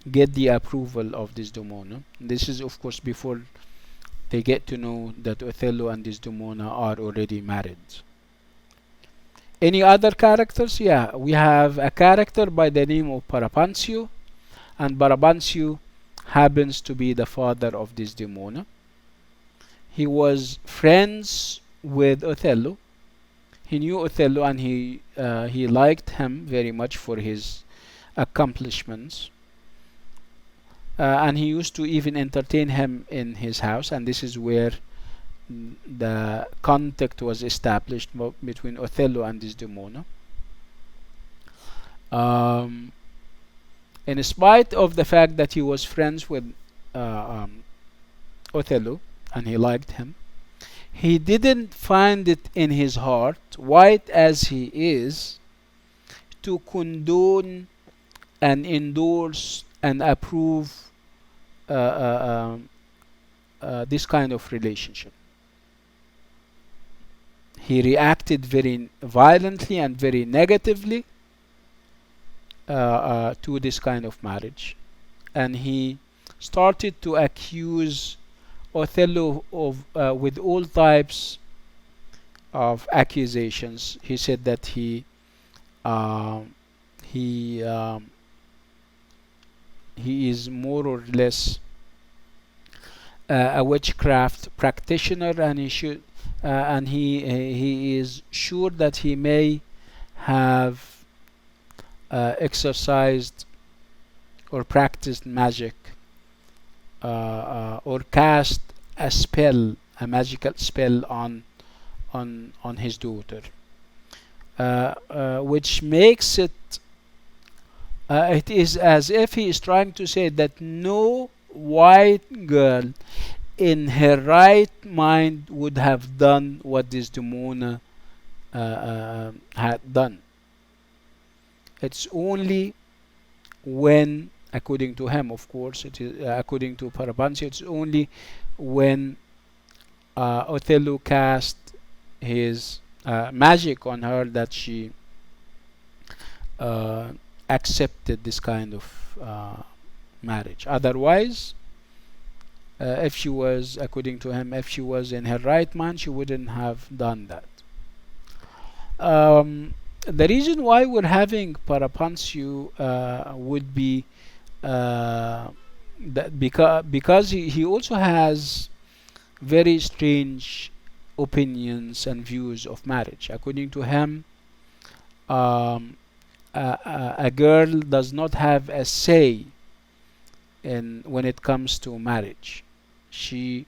get the approval of Desdemona. This is, of course, before they get to know that Othello and Desdemona are already married. Any other characters? Yeah, we have a character by the name of Parapancio, and Parapancio happens to be the father of Desdemona. He was friends with Othello. He knew Othello, and he liked him very much for his accomplishments. And he used to even entertain him in his house, and this is where the contact was established between Othello and Desdemona. In spite of the fact that he was friends with Othello and he liked him, he didn't find it in his heart, white as he is, to condone and endorse and approve this kind of relationship. He reacted very violently and very negatively to this kind of marriage, and he started to accuse Othello of with all types of accusations. He said that he is more or less a witchcraft practitioner, and he is sure that he may have exercised or practiced magic or cast a magical spell on his daughter, which makes it is as if he is trying to say that no white girl in her right mind would have done what Desdemona had done. It's only when, according to him, of course, it is according to Parapancio, it's only when Othello cast his magic on her that she uh, accepted this kind of marriage. Otherwise, if she was, according to him, if she was in her right mind, she wouldn't have done that. The reason why we're having Parapansio would be that because he also has very strange opinions and views of marriage. According to him, um, a girl does not have a say in when it comes to marriage. She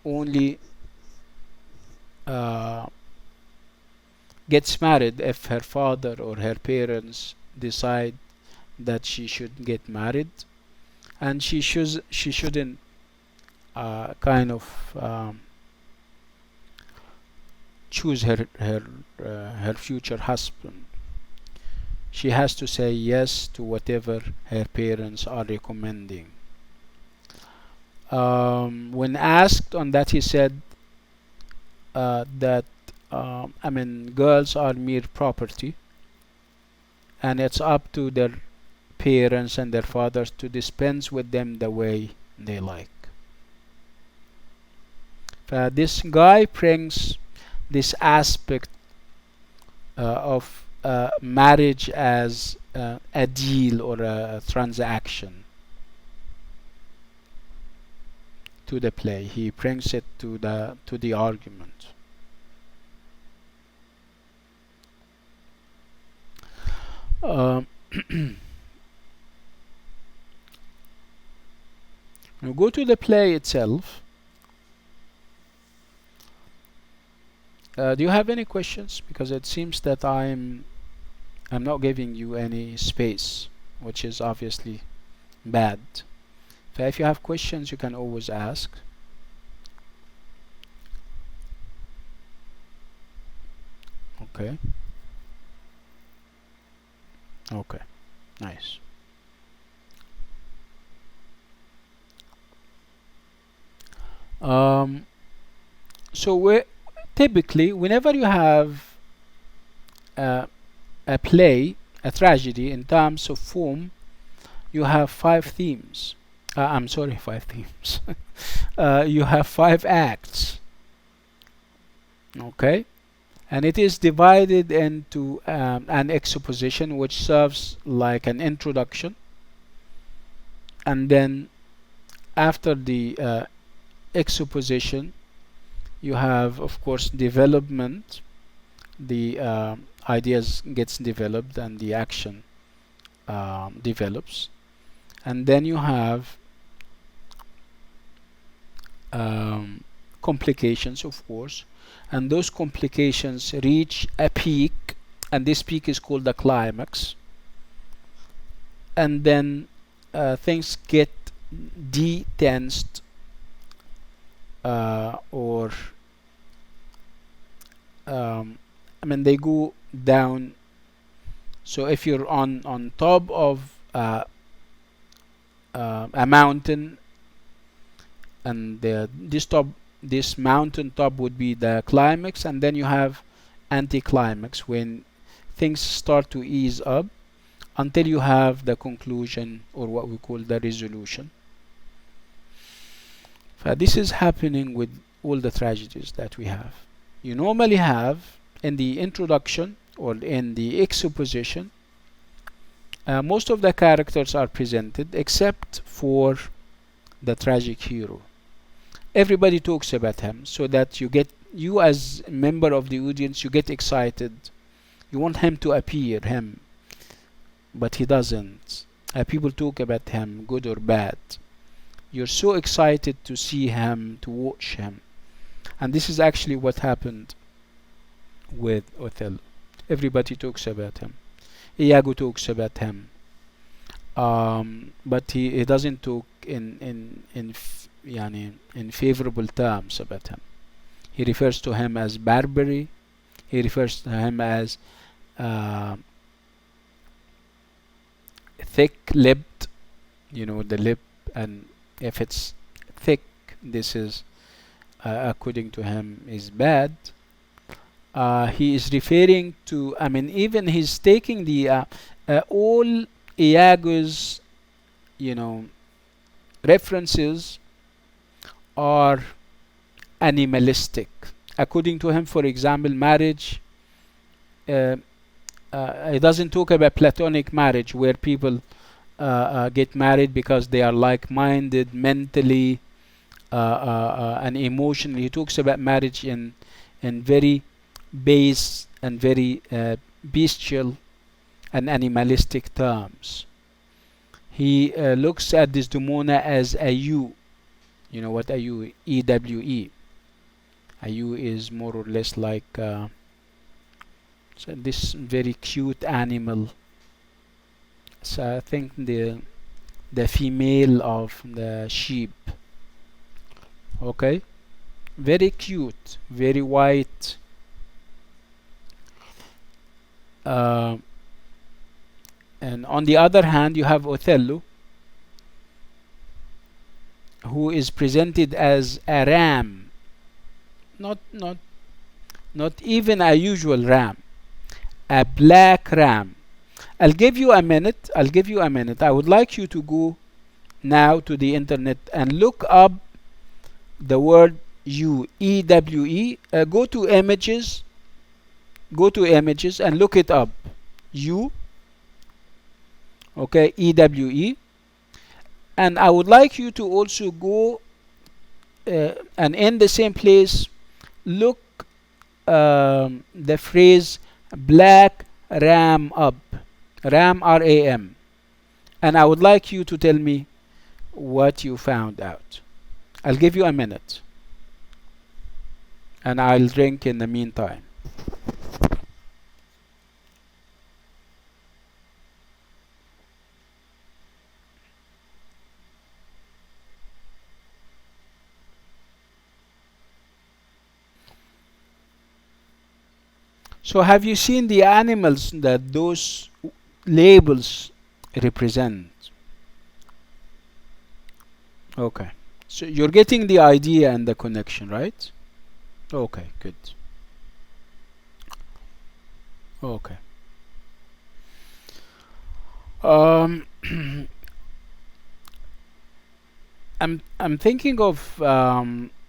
only uh, gets married if her father or her parents decide that she should get married, and she shouldn't kind of choose her future husband. She has to say yes to whatever her parents are recommending. When asked on that, he said that I mean, girls are mere property, and it's up to their parents and their fathers to dispense with them the way they like. This guy brings this aspect of marriage as a deal or a transaction to the play. He brings it to the argument. Um, now go to the play itself. Do you have any questions? Because it seems that I'm not giving you any space, which is obviously bad. So if you have questions, you can always ask. Okay. Okay. Nice. Um, so typically, whenever you have uh, a play, a tragedy, in terms of form, you have five themes. I'm sorry, five themes. You have five acts. Okay, and it is divided into an exposition, which serves like an introduction, and then after the exposition, you have, of course, development. The ideas gets developed and the action develops, and then you have complications, of course, and those complications reach a peak, and this peak is called the climax, and then things get detensed or I mean, they go down. So if you're on top of a mountain, and this mountain top would be the climax, and then you have anticlimax when things start to ease up until you have the conclusion, or what we call the resolution. This is happening with all the tragedies that we have. You normally have in the introduction or in the exposition, most of the characters are presented except for the tragic hero. Everybody talks about him, so that you as a member of the audience, you get excited. You want him to appear, but he doesn't. People talk about him, good or bad. You're so excited to see him, to watch him. And this is actually what happened with Othello. Everybody talks about him. Iago talks about him. But he doesn't talk in favorable terms about him. He refers to him as Barbary. He refers to him as uh, thick-lipped. The lip, and if it's thick, this is according to him is bad. he is referring to, I mean, even he's taking the all Iago's, you know, references are animalistic. According to him, for example, marriage, uh, he doesn't talk about platonic marriage where people get married because they are like-minded mentally and emotionally. He talks about marriage in very base and very bestial and animalistic terms. He looks at Desdemona as a ewe. You know what a ewe? EWE. A ewe is more or less like so this very cute animal. So I think the female of the sheep. Okay, very cute, very white. Uh, and on the other hand, you have Othello, who is presented as a ram, not not not even a usual ram, a black ram. I'll give you a minute. I'll give you a minute. I would like you to go now to the internet and look up the word EWE. Go to images. Go to images and look it up. U. Okay, EWE. And I would like you to also go and in the same place look the phrase black ram up. Ram, RAM. And I would like you to tell me what you found out. I'll give you a minute. And I'll drink in the meantime. So have you seen the animals that those labels represent? Okay. So you're getting the idea and the connection, right? Okay, good. Okay. Um, I'm thinking of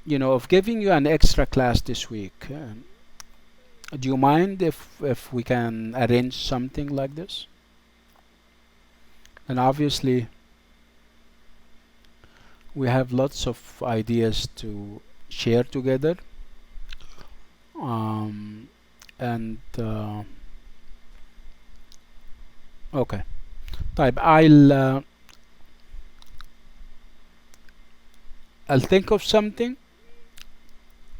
you know, of giving you an extra class this week. Do you mind if we can arrange something like this? And obviously we have lots of ideas to share together. And okay. طيب I'll think of something.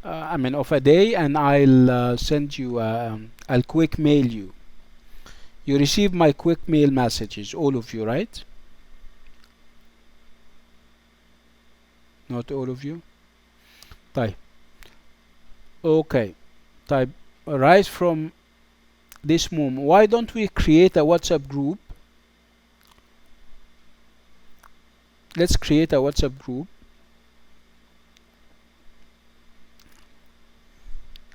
I mean of a day, and I'll send you. I'll quick mail you. You receive my quick mail messages, all of you, right? Not all of you. طيب. Okay. طيب. Right from this moment, why don't we create a WhatsApp group? Let's create a WhatsApp group.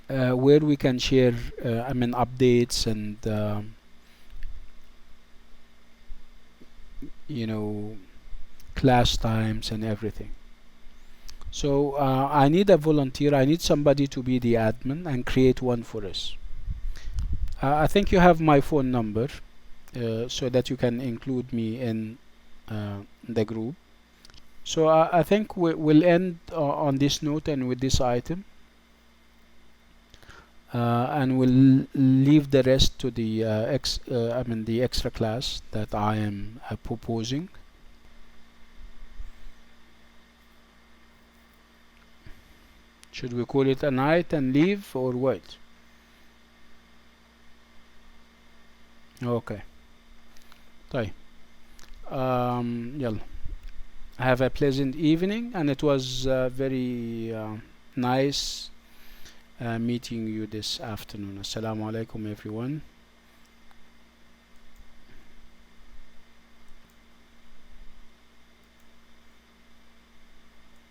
Where we can share, I mean, updates and you know, class times and everything. So I need a volunteer. I need somebody to be the admin and create one for us. I think you have my phone number, so that you can include me in the group. So I think we'll end on this note and with this item. And we'll leave the rest to the the extra class that I am proposing. Should we call it a night and leave or what? Okay. طيب. يلا. Have a pleasant evening, and it was very nice meeting you this afternoon. Assalamu alaikum everyone.